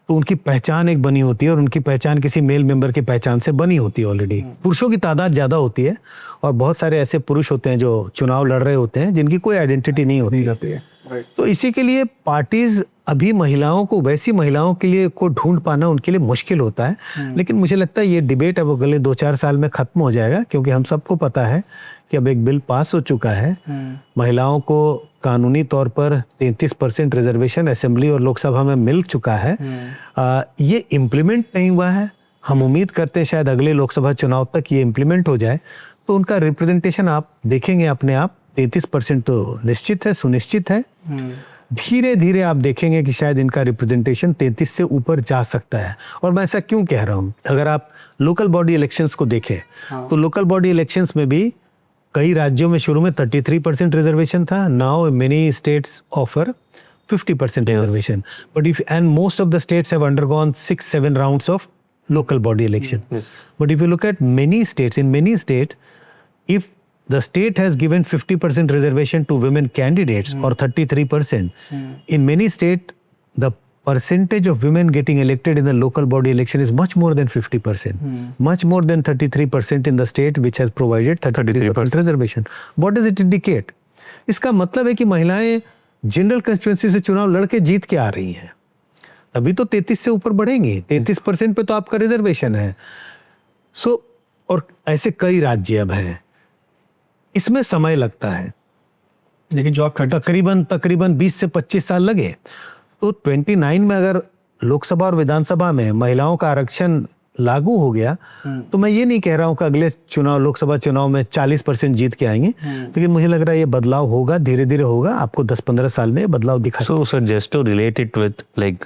तो उनकी पहचान एक बनी होती है, और उनकी पहचान किसी मेल मेंबर की पहचान से बनी होती है ऑलरेडी। पुरुषों की तादाद ज्यादा होती है, और बहुत सारे ऐसे पुरुष होते हैं जो चुनाव लड़ रहे होते हैं जिनकी कोई आइडेंटिटी नहीं होती है। तो इसी के लिए पार्टीज अभी महिलाओं को, वैसी महिलाओं के लिए को ढूंढ पाना उनके लिए मुश्किल होता है। लेकिन मुझे लगता है ये डिबेट अब अगले 2-4 साल में खत्म हो जाएगा, क्योंकि हम सबको पता है कि अब एक बिल पास हो चुका है, महिलाओं को कानूनी तौर पर 33% रिजर्वेशन असेंबली और लोकसभा में मिल चुका है। ये इम्प्लीमेंट नहीं हुआ है, हम उम्मीद करते हैं शायद अगले लोकसभा चुनाव तक ये इम्प्लीमेंट हो जाए, तो उनका रिप्रेजेंटेशन आप देखेंगे अपने आप 33% तो निश्चित है, सुनिश्चित है। धीरे धीरे आप देखेंगे कि शायद इनका रिप्रेजेंटेशन 33 से ऊपर जा सकता है। और मैं ऐसा क्यों कह रहा हूँ, अगर आप लोकल बॉडी इलेक्शंस को देखें तो लोकल बॉडी इलेक्शंस में भी कई राज्यों में शुरू में 33% रिजर्वेशन था, now many states offer 50% reservation, but if and most of the states have undergone 6-7 rounds of local body election. But if you look at many states, in many states, if the state has given 50% reservation to women candidates or 33%, in many states, the percentage of women getting elected in the local body election is much more than 50%, much more than 33% in the state which has provided 33% reservation. What does it indicate? इसका मतलब है कि महिलाएं general constituency से चुनाव लड़के जीत के आ रही हैं, तभी तो 33 से ऊपर बढ़ेंगे। 33% पे तो आपका रिजर्वेशन है। और ऐसे कई राज्य अब हैं, इसमें समय लगता है, लेकिन जो आप तकरीबन 20 से 25 साल लगे। तो 29 में अगर लोकसभा और विधानसभा में महिलाओं का आरक्षण लागू हो गया, तो मैं ये नहीं कह रहा हूँ कि अगले चुनाव, लोकसभा चुनाव में 40% जीत के आएंगे, लेकिन मुझे लग रहा है ये बदलाव होगा, धीरे धीरे होगा, आपको 10-15 साल में ये बदलाव दिखा। So sir, just to relate it with like,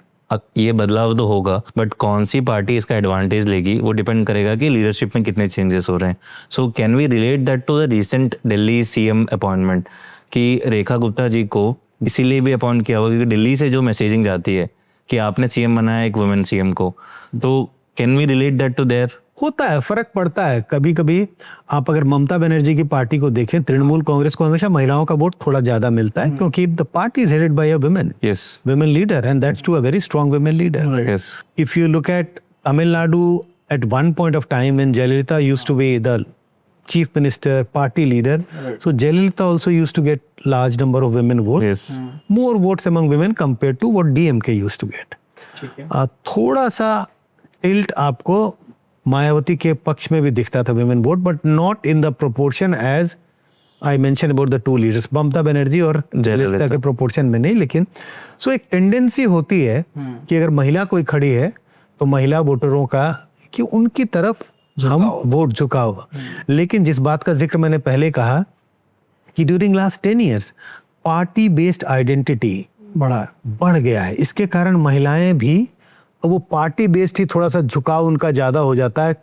ये बदलाव तो होगा, बट कौन सी पार्टी इसका एडवांटेज लेगी वो डिपेंड करेगा कि लीडरशिप में कितने चेंजेस हो रहे हैं। So can we relate that to the recent Delhi CM appointment, कि रेखा गुप्ता जी को इसीलिए भी अपॉइंट किया हुआ क्योंकि दिल्ली से जो मैसेजिंग जाती है कि आपने सीएम बनाया एक वुमेन सीएम को, तो can we relate that to there? होता है, फर्क पड़ता है। कभी कभी आप अगर ममता बनर्जी की पार्टी को देखें, तृणमूल कांग्रेस को हमेशा महिलाओं का वोट थोड़ा ज्यादा मिलता है, क्योंकि the party is headed by a women, women leader, and that's too a very strong women leader. Yes. If you look at Tamil Nadu, at one point of time when Jayalalitha used to be the chief minister, party leader, so Jayalalitha also used to get large number of women votes, Yes. more votes among women compared to what DMK used to get. थोड़ा सा tilt आपको मायावती के पक्ष में भी दिखता था women vote, but not in the proportion as I mentioned about the two leaders, Mamata Banerjee और जयललिता के प्रोपोर्शन में नहीं। लेकिन सो एक टेंडेंसी होती है कि अगर महिला कोई खड़ी है तो महिला वोटरों का कि उनकी तरफ हम वोट झुकाव। लेकिन जिस बात का जिक्र मैंने पहले कहा कि during last 10 years party based identity बढ़ गया है, इसके कारण महिलाएं भी वो पार्टी बेस्ड ही थोड़ा सा झुकाव उनका ज्यादा हो जाता है।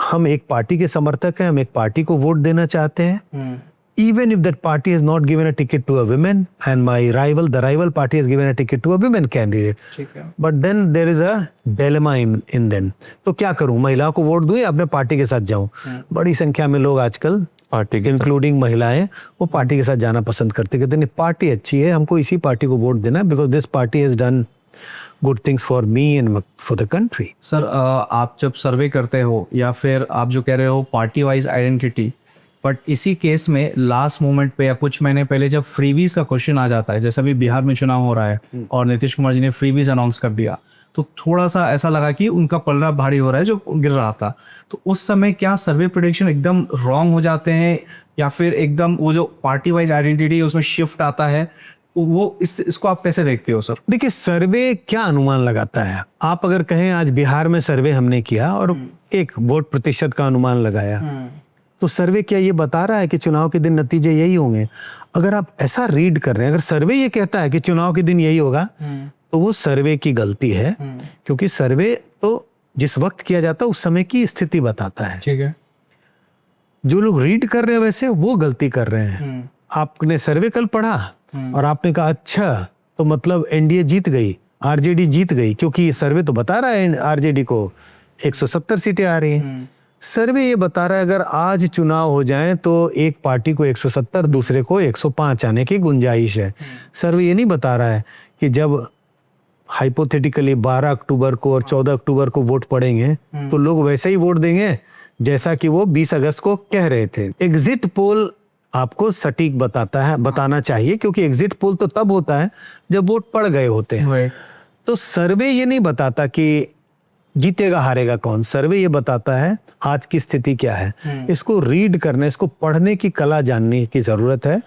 हम एक पार्टी के समर्थक हैं, हम एक पार्टी को वोट देना चाहते हैं, even if that party has not given a ticket to a woman and the rival party has given a ticket to a women candidate, ठीक है। but then there is a dilemma in them. तो क्या करूं, महिला को vote दूं या अपने पार्टी के साथ जाऊं? बड़ी संख्या में लोग आजकल पार्टी के इंक्लूडिंग महिलाएं वो पार्टी के साथ जाना पसंद करते, कहते नहीं पार्टी अच्छी है, हमको इसी पार्टी को वोट देना, because this party has done good things for me and for the country. Sir आप जब सर्वे करते हो या फिर आप जो कह रहे हो पार्टी वाइज आइडेंटिटी, बट इसी केस में लास्ट मोमेंट पे या कुछ महीने पहले जब फ्रीबीज का क्वेश्चन आ जाता है, जैसे अभी बिहार में चुनाव हो रहा है और नीतीश कुमार जी ने फ्रीबीज अनाउंस कर दिया, तो थोड़ा सा ऐसा लगा कि उनका पलड़ा भारी हो रहा है जो गिर रहा था। तो उस समय क्या सर्वे प्रेडिक्शन एकदम रॉन्ग हो जाते हैं या फिर एकदम वो जो पार्टी वाइज आइडेंटिटी है उसमें शिफ्ट आता है, वो इसको आप कैसे देखते हो सर? देखिए सर्वे क्या अनुमान लगाता है, आप अगर कहें आज बिहार में सर्वे हमने किया और एक वोट प्रतिशत का अनुमान लगाया, तो सर्वे क्या ये बता रहा है कि चुनाव के दिन नतीजे यही होंगे? अगर आप ऐसा रीड कर रहे हैं, अगर सर्वे ये कहता है कि चुनाव के दिन यही होगा, तो वो सर्वे की गलती है, क्योंकि सर्वे तो जिस वक्त किया जाता है उस समय की स्थिति बताता है। ठीक है। जो लोग रीड कर रहे हैं वैसे वो गलती कर रहे हैं। आपने सर्वे कल पढ़ा और आपने कहा अच्छा तो मतलब एनडीए जीत गई, आरजेडी जीत गई, क्योंकि ये सर्वे तो बता रहा है आरजेडी को 170 सीटें आ रही हैं। सर्वे ये बता रहा है अगर आज चुनाव हो जाए तो एक पार्टी को 170, दूसरे को 105 आने की गुंजाइश है। सर्वे ये नहीं बता रहा है कि जब हाइपोथेटिकली 12 अक्टूबर को और 14 अक्टूबर को वोट पड़ेंगे तो लोग वैसे ही वोट देंगे जैसा कि वो 20 अगस्त को कह रहे थे। एग्जिट पोल आपको सटीक बताना चाहिए, क्योंकि एग्जिट पोल तो तब होता है जब वोट पड़ गए होते हैं। तो सर्वे ये नहीं बताता कि जीतेगा हारेगा कौन, सर्वे ये बताता है आज की स्थिति क्या है। इसको रीड करने, इसको पढ़ने की कला जानने की जरूरत है।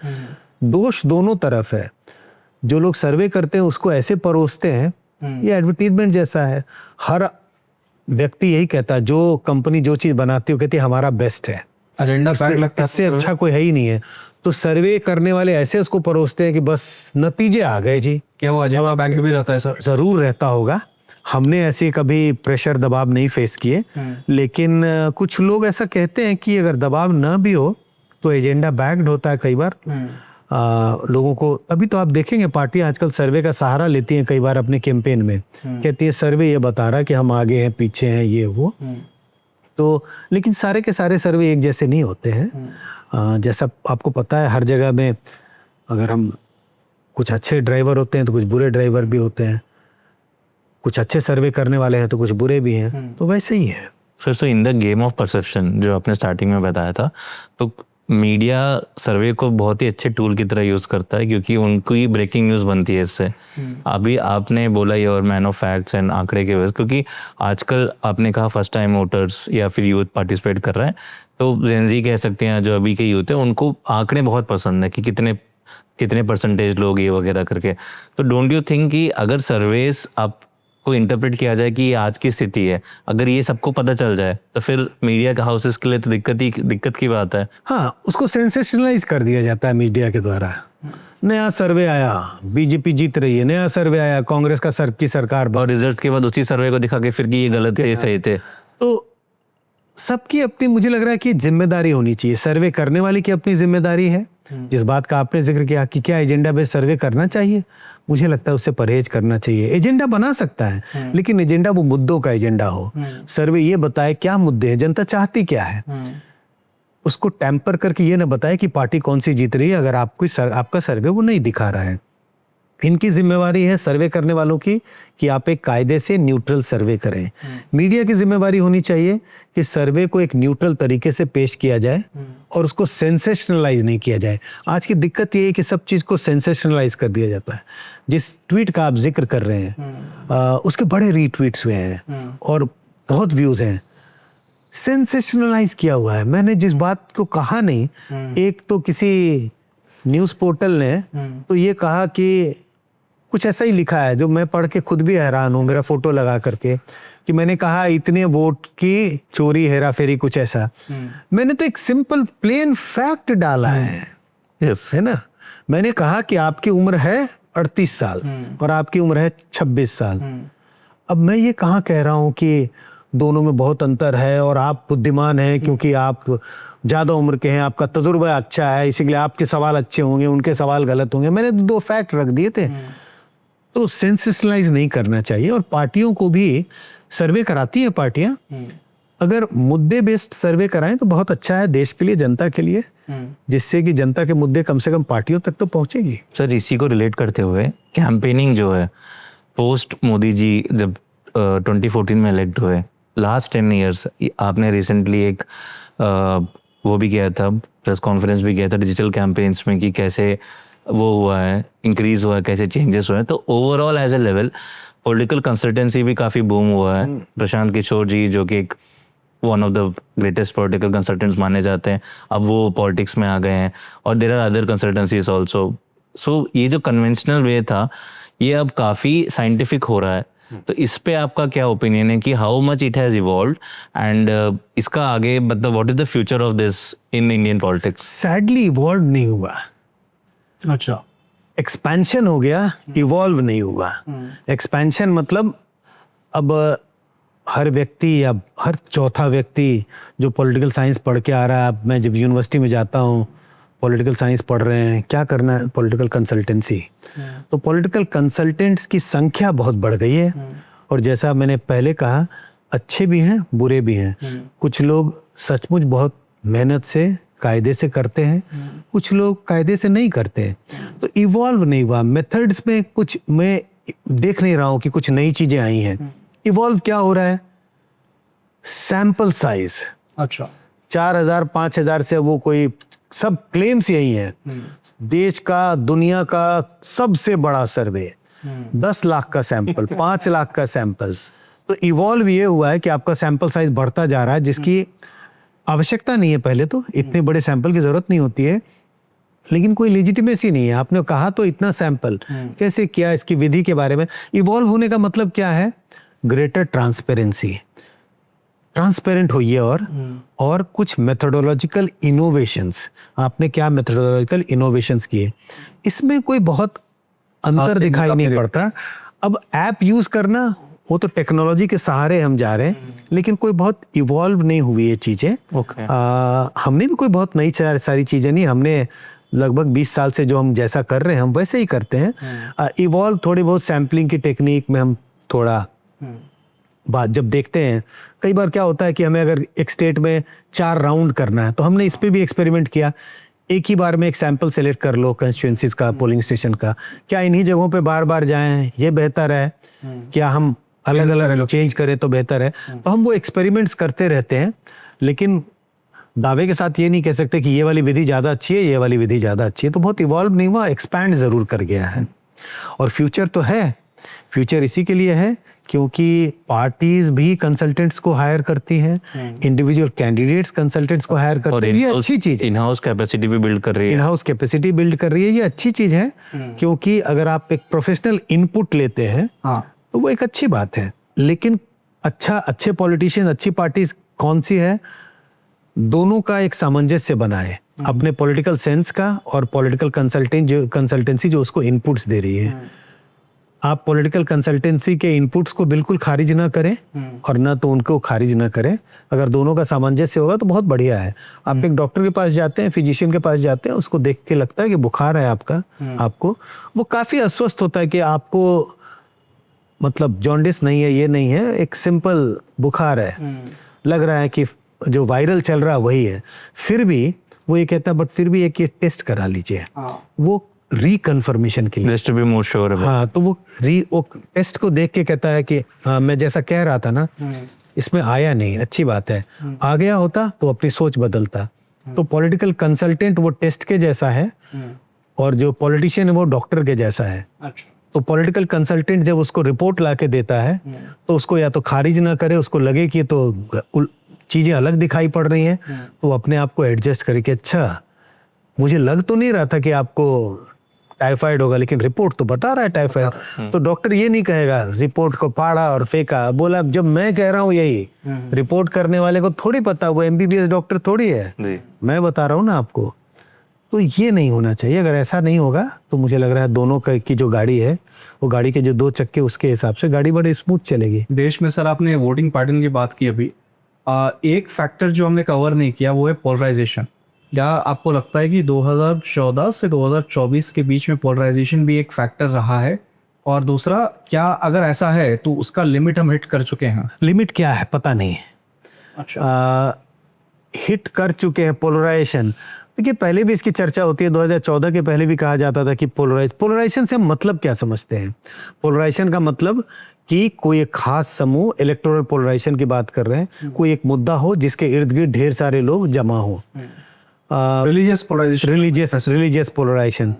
दोष दोनों तरफ है। जो लोग सर्वे करते हैं उसको ऐसे परोसते हैं, ये एडवर्टीजमेंट जैसा है। हर व्यक्ति यही कहता है, जो कंपनी जो चीज बनाती है कहती है हमारा बेस्ट है, एजेंडा पैक लगता है, इससे अच्छा कोई है ही नहीं है। तो सर्वे करने वाले ऐसे उसको परोसते हैं कि बस नतीजे आ गए जी। क्या वो एजेंडा पैक भी रहता है सर? जरूर रहता होगा, हमने ऐसे कभी प्रेशर दबाव नहीं फेस किए, लेकिन कुछ लोग ऐसा कहते हैं कि अगर दबाव ना भी हो तो एजेंडा बैक्ड होता है कई बार। लोगों को अभी तो आप देखेंगे पार्टी आजकल सर्वे का सहारा लेती है कई बार अपने कैंपेन में, कहती है सर्वे ये बता रहा है कि हम आगे हैं पीछे हैं ये वो। तो लेकिन सारे के सारे सर्वे एक जैसे नहीं होते हैं। जैसा आपको पता है हर जगह में अगर हम कुछ अच्छे ड्राइवर होते हैं तो कुछ बुरे ड्राइवर भी होते हैं, कुछ अच्छे सर्वे करने वाले हैं तो कुछ बुरे भी हैं, तो वैसे ही है। So in the game of perception जो आपने स्टार्टिंग में बताया था, तो मीडिया सर्वे को बहुत ही अच्छे टूल की तरह यूज़ करता है, क्योंकि उनको ही ब्रेकिंग न्यूज़ बनती है इससे। अभी आपने बोला ये और मैन ऑफ फैक्ट्स एंड आंकड़े के वजह, क्योंकि आजकल आपने कहा फर्स्ट टाइम वोटर्स या फिर यूथ पार्टिसिपेट कर रहे हैं, तो जेनजी कह सकते हैं जो अभी के यूथ है उनको आंकड़े बहुत पसंद है कि कितने परसेंटेज लोग ये वगैरह करके। तो डोंट यू थिंक कि अगर सर्वेस आप को इंटरप्रेट किया जाए कि ये आज की स्थिति है, अगर ये सबको पता चल जाए तो फिर मीडिया का हाउसेस के लिए तो दिक्कत की बात है। हाँ, उसको सेंसेशनलाइज कर दिया जाता है मीडिया के द्वारा। नया सर्वे आया, बीजेपी जीत रही है, नया सर्वे आया, कांग्रेस की सरकार, और रिजल्ट के बाद उसी सर्वे को दिखा के फिर कि ये गलत थे, ये सही थे। तो सबकी अपनी, मुझे लग रहा है कि जिम्मेदारी होनी चाहिए। सर्वे करने वाले की अपनी जिम्मेदारी है। जिस बात का आपने जिक्र किया कि क्या एजेंडा बेस्ड सर्वे करना चाहिए, मुझे लगता है उससे परहेज करना चाहिए। एजेंडा बना सकता है, लेकिन एजेंडा वो मुद्दों का एजेंडा हो। सर्वे ये बताए क्या मुद्दे हैं, जनता चाहती क्या है, उसको टेम्पर करके ये ना बताए कि पार्टी कौन सी जीत रही है अगर आपका सर्वे वो नहीं दिखा रहा है। इनकी जिम्मेवारी है सर्वे करने वालों की कि आप एक कायदे से न्यूट्रल सर्वे करें। मीडिया की जिम्मेवारी होनी चाहिए कि सर्वे को एक न्यूट्रल तरीके से पेश किया जाए और उसको सेंसेशनलाइज नहीं किया जाए। आज की दिक्कत ये है कि सब चीज़ को सेंसेशनलाइज कर दिया जाता है। जिस ट्वीट का आप जिक्र कर रहे हैं उसके बड़े रीट्वीट्स हुए हैं और बहुत व्यूज़ हैं। सेंसेशनलाइज किया हुआ है। मैंने जिस बात को कहा नहीं, एक तो किसी न्यूज़ पोर्टल ने तो ये कहा कि कुछ ऐसा ही लिखा है जो मैं पढ़ के खुद भी हैरान हूँ, मेरा फोटो लगा करके, कि मैंने कहा इतने वोट की चोरी हेरा फेरी, कुछ ऐसा। मैंने तो एक सिंपल प्लेन फैक्ट डाला है, है ना। मैंने कहा कि आपकी उम्र है 38 साल और आपकी उम्र है 26 साल। अब मैं ये कहाँ कह रहा हूँ कि दोनों में बहुत अंतर है और आप बुद्धिमान हैं क्योंकि आप ज़्यादा उम्र के हैं, आपका तजुर्बा अच्छा है, इसीलिए आपके सवाल अच्छे होंगे, उनके सवाल गलत होंगे। मैंने 2 फैक्ट रख दिए थे। तो सेंसेशनलाइज नहीं करना चाहिए। और पार्टियों को भी सर्वे कराती है पार्टियां, अगर मुद्दे बेस्ड सर्वे कराएं तो बहुत अच्छा है देश के लिए, जनता के लिए, जिससे कि जनता के मुद्दे कम से कम पार्टियों तक तो पहुंचेगी। सर इसी को रिलेट करते हुए कैंपेनिंग जो है पोस्ट मोदी जी जब 2014 में इलेक्ट हुए, लास्ट 10 ईयर्स आपने रिसेंटली एक वो भी किया था, प्रेस कॉन्फ्रेंस भी किया था डिजिटल कैंपेन्स में कि कैसे वो हुआ है, इंक्रीज हुआ है, कैसे चेंजेस हुए हैं। तो overall as a level political consultancy भी काफ़ी बूम हुआ है। प्रशांत किशोर जी जो कि एक one of the greatest political consultants माने जाते हैं, अब वो पॉलिटिक्स में आ गए हैं। और there are other consultancies also. So ये जो कन्वेंशनल वे था ये अब काफ़ी साइंटिफिक हो रहा है। तो इस पे आपका क्या ओपिनियन है कि how much it has evolved and इसका आगे मतलब what is the future of this in Indian politics? Sadly evolve नहीं हुआ, अच्छा, एक्सपेंशन हो गया, इवॉल्व नहीं हुआ। एक्सपेंशन मतलब अब हर व्यक्ति या हर चौथा व्यक्ति जो पॉलिटिकल साइंस पढ़ के आ रहा है, अब मैं जब यूनिवर्सिटी में जाता हूँ, पॉलिटिकल साइंस पढ़ रहे हैं, क्या करना है, पॉलिटिकल कंसल्टेंसी। तो पॉलिटिकल कंसल्टेंट्स की संख्या बहुत बढ़ गई है। और जैसा मैंने पहले कहा, अच्छे भी हैं, बुरे भी हैं। कुछ लोग सचमुच बहुत मेहनत से, कायदे से करते हैं, कुछ लोग कायदे से नहीं करते हैं। तो इवॉल्व नहीं हुआ। मेथड्स में कुछ मैं देख नहीं रहा हूँ कि कुछ नई चीजें आई हैं। इवॉल्व क्या हो रहा है? सैंपल साइज, अच्छा, 4000 5000 से वो कोई सब क्लेम्स यही है, देश का, दुनिया का सबसे बड़ा सर्वे, 10 लाख का सैंपल, 5 लाख का सैंपल्स। तो इवॉल्व ये हुआ है कि आपका सैंपल साइज बढ़ता जा रहा है, जिसकी आवश्यकता नहीं है। पहले तो इतने बड़े सैंपल की जरूरत नहीं होती है, लेकिन कोई लेजिटिमेसी नहीं है। आपने कहा तो इतना सैंपल कैसे किया, इसकी विधि के बारे में। इवॉल्व होने का मतलब क्या है? ग्रेटर ट्रांसपेरेंसी, ट्रांसपेरेंट होइए। और कुछ मेथोडोलॉजिकल इनोवेशंस, आपने क्या मेथोडोलॉजिकल इनोवेशंस किए, इसमें कोई बहुत अंतर दिखाई नहीं पड़ता। अब ऐप यूज करना, वो तो टेक्नोलॉजी के सहारे हम जा रहे हैं, लेकिन कोई बहुत इवॉल्व नहीं हुई ये चीजें। हमने भी कोई बहुत नई सारी चीजें नहीं, हमने लगभग 20 साल से जो हम जैसा कर रहे हैं हम वैसे ही करते हैं। इवॉल्व थोड़ी बहुत सैम्पलिंग की टेक्निक में हम थोड़ा बात जब देखते हैं, कई बार क्या होता है कि हमें अगर एक स्टेट में 4 राउंड करना है, तो हमने इस पे भी एक्सपेरिमेंट किया। एक ही बार में एक सैंपल सेलेक्ट कर लो कंस्टिट्यूएंसीज का, पोलिंग स्टेशन का, क्या इन्हीं जगहों पे बार बार जाएं ये बेहतर है, क्या हम अलग अलग चेंज करें तो बेहतर है। तो हम वो एक्सपेरिमेंट्स करते रहते हैं, लेकिन दावे के साथ ये नहीं कह सकते कि ये वाली विधि ज़्यादा अच्छी है, ये वाली विधि ज़्यादा अच्छी है। तो बहुत इवॉल्व नहीं हुआ, एक्सपैंड ज़रूर कर गया है। और फ्यूचर तो है, फ्यूचर इसी के लिए है क्योंकि पार्टीज भी कंसल्टेंट्स को हायर करती हैं, इंडिविजुअल कैंडिडेट्स कंसल्टेंट्स को हायर करते हैं। ये अच्छी चीज है। इन हाउस कैपेसिटी भी बिल्ड कर रही है, इन हाउस कैपेसिटी बिल्ड कर रही है, ये अच्छी चीज है। क्योंकि अगर आप एक प्रोफेशनल इनपुट लेते हैं तो वो एक अच्छी बात है। लेकिन अच्छे पॉलिटिशियन, अच्छी पार्टी कौन सी है, दोनों का एक सामंजस्य बनाए, अपने पॉलिटिकल सेंस का और पॉलिटिकल कंसल्टेंसी जो उसको इनपुट्स दे रही है। आप पॉलिटिकल कंसल्टेंसी के इनपुट्स को बिल्कुल खारिज ना करें और ना तो उनको खारिज ना करें। अगर दोनों का सामंजस्य होगा तो बहुत बढ़िया है। आप एक डॉक्टर के पास जाते हैं, फिजिशियन के पास जाते हैं, उसको देख के लगता है कि बुखार है आपको वो काफी अस्वस्थ होता है कि आपको मतलब जॉन्डिस नहीं है, ये नहीं है, एक सिंपल बुखार है, लग रहा है कि जो वायरल चल रहा है वही है। फिर भी वो ये कहता है बट फिर भी एक ये टेस्ट करा लीजिए, वो रिकन्फर्मेशन के लिए, just to be more sure. हाँ, तो वो टेस्ट को देख के कहता है कि हाँ, मैं जैसा कह रहा था ना, इसमें आया नहीं, अच्छी बात है। आ गया होता तो अपनी सोच बदलता। तो पॉलिटिकल कंसल्टेंट वो टेस्ट के जैसा है और जो पॉलिटिशियन है वो डॉक्टर के जैसा है। तो पॉलिटिकल कंसल्टेंट जब उसको रिपोर्ट ला के देता है तो उसको या तो खारिज ना करे, उसको लगे कि तो चीजें अलग दिखाई पड़ रही हैं, तो अपने आप को एडजस्ट करे कि अच्छा मुझे लग तो नहीं रहा था कि आपको टाइफाइड होगा, लेकिन रिपोर्ट तो बता रहा है टाइफाइड। तो डॉक्टर ये नहीं कहेगा रिपोर्ट को फाड़ा और फेंका, बोला जब मैं कह रहा हूँ यही, रिपोर्ट करने वाले को थोड़ी पता, वो एमबीबीएस डॉक्टर थोड़ी है, मैं बता रहा हूँ ना आपको। तो ये नहीं होना चाहिए। अगर ऐसा नहीं होगा तो मुझे लग रहा है दोनों की जो गाड़ी है, वो गाड़ी के जो 2 चक्के, उसके हिसाब से गाड़ी बड़े स्मूथ चलेगी। देश में सर आपने वोटिंग पैटर्न की बात की अभी, एक फैक्टर जो हमने कवर नहीं किया वो है पोलराइजेशन। क्या आपको लगता है कि 2014 से 2024 के बीच में पोलराइजेशन भी एक फैक्टर रहा है? और दूसरा, क्या अगर ऐसा है तो उसका लिमिट हम हिट कर चुके हैं? लिमिट क्या है पता नहीं है। अच्छा, हिट कर चुके हैं पोलराइजेशन। देखिए, पहले भी इसकी चर्चा होती है, 2014 के पहले भी कहा जाता था कि पोलराइजेशन से मतलब क्या समझते हैं? पोलराइजेशन का मतलब कि कोई एक खास समूह, इलेक्टोरल पोलराइजेशन की बात कर रहे हैं, कोई एक मुद्दा हो जिसके इर्द गिर्द ढेर सारे लोग जमा हो। Religious polarisation. Religious polarisation.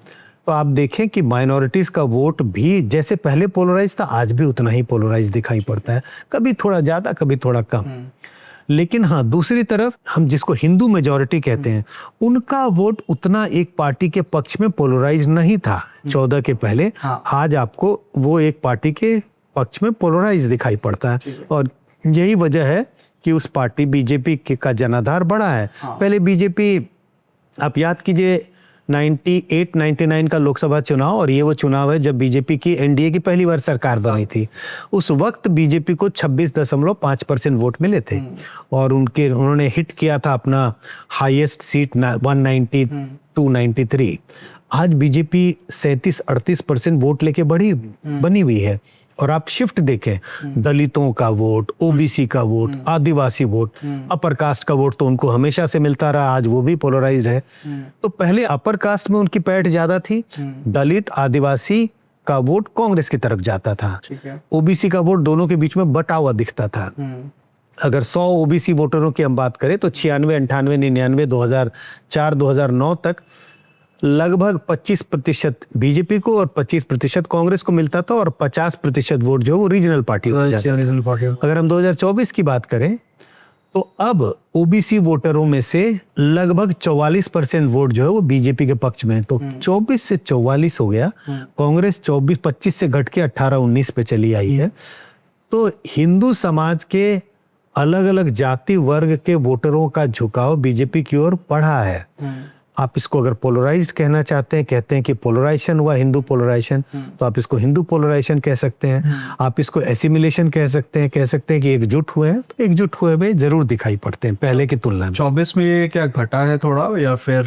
तो आप देखें कि माइनॉरिटीज का वोट भी जैसे पहले पोलराइज था, आज भी उतना ही पोलराइज दिखाई पड़ता है, कभी थोड़ा ज्यादा कभी थोड़ा कम। लेकिन हाँ, दूसरी तरफ हम जिसको हिंदू मेजॉरिटी कहते हैं, उनका वोट उतना एक पार्टी के पक्ष में पोलराइज नहीं था 14 के पहले। आज आपको वो एक पार्टी के पक्ष में पोलराइज दिखाई पड़ता है, और यही वजह है कि उस पार्टी बीजेपी का जनाधार बढ़ा है। पहले बीजेपी, आप याद कीजिए 98-99 का लोकसभा चुनाव, और ये वो चुनाव है जब बीजेपी की एनडीए की पहली बार सरकार बनी थी। उस वक्त बीजेपी को 26.5% वोट मिले थे, और उन्होंने हिट किया था अपना हाईएस्ट सीट 190-293। आज बीजेपी 37-38% वोट लेके बनी हुई है। और आप शिफ्ट देखें, दलितों का वोट, ओबीसी का वोट, आदिवासी वोट, अपर कास्ट का वोट तो उनको हमेशा से मिलता रहा, आज वो भी पोलराइज्ड है। तो पहले अपर कास्ट में उनकी पैठ ज्यादा थी, दलित आदिवासी का वोट कांग्रेस की तरफ जाता था, ओबीसी का वोट दोनों के बीच में बटा हुआ दिखता था। अगर 100 ओबीसी वोटरों की हम बात करें तो 96, 98, 99, 2004, 2009 तक लगभग 25% बीजेपी को और 25% कांग्रेस को मिलता था, और 50% वोट जो वो रीजनल पार्टी को जाता था। अगर हम 2024 की बात करें तो अब ओबीसी वोटरों में से लगभग 44% वोट जो है वो बीजेपी के पक्ष में है। तो 24 से 44 हो गया। कांग्रेस 25 से घट के 18-19 पे चली आई है। तो हिंदू समाज के अलग अलग जाति वर्ग के वोटरों का झुकाव बीजेपी की ओर बढ़ा है। आप इसको अगर पोलराइज्ड कहना चाहते हैं, कहते हैं कि पोलराइजेशन हुआ, हिंदू पोलराइजेशन, तो आप इसको हिंदू पोलराइजेशन कह सकते हैं। आप इसको एसिमिलेशन कह सकते हैं कि एकजुट हुए हैं, तो एकजुट हुए हुए जरूर दिखाई पड़ते हैं पहले की तुलना में। 24 में ये क्या घटा है थोड़ा, या फिर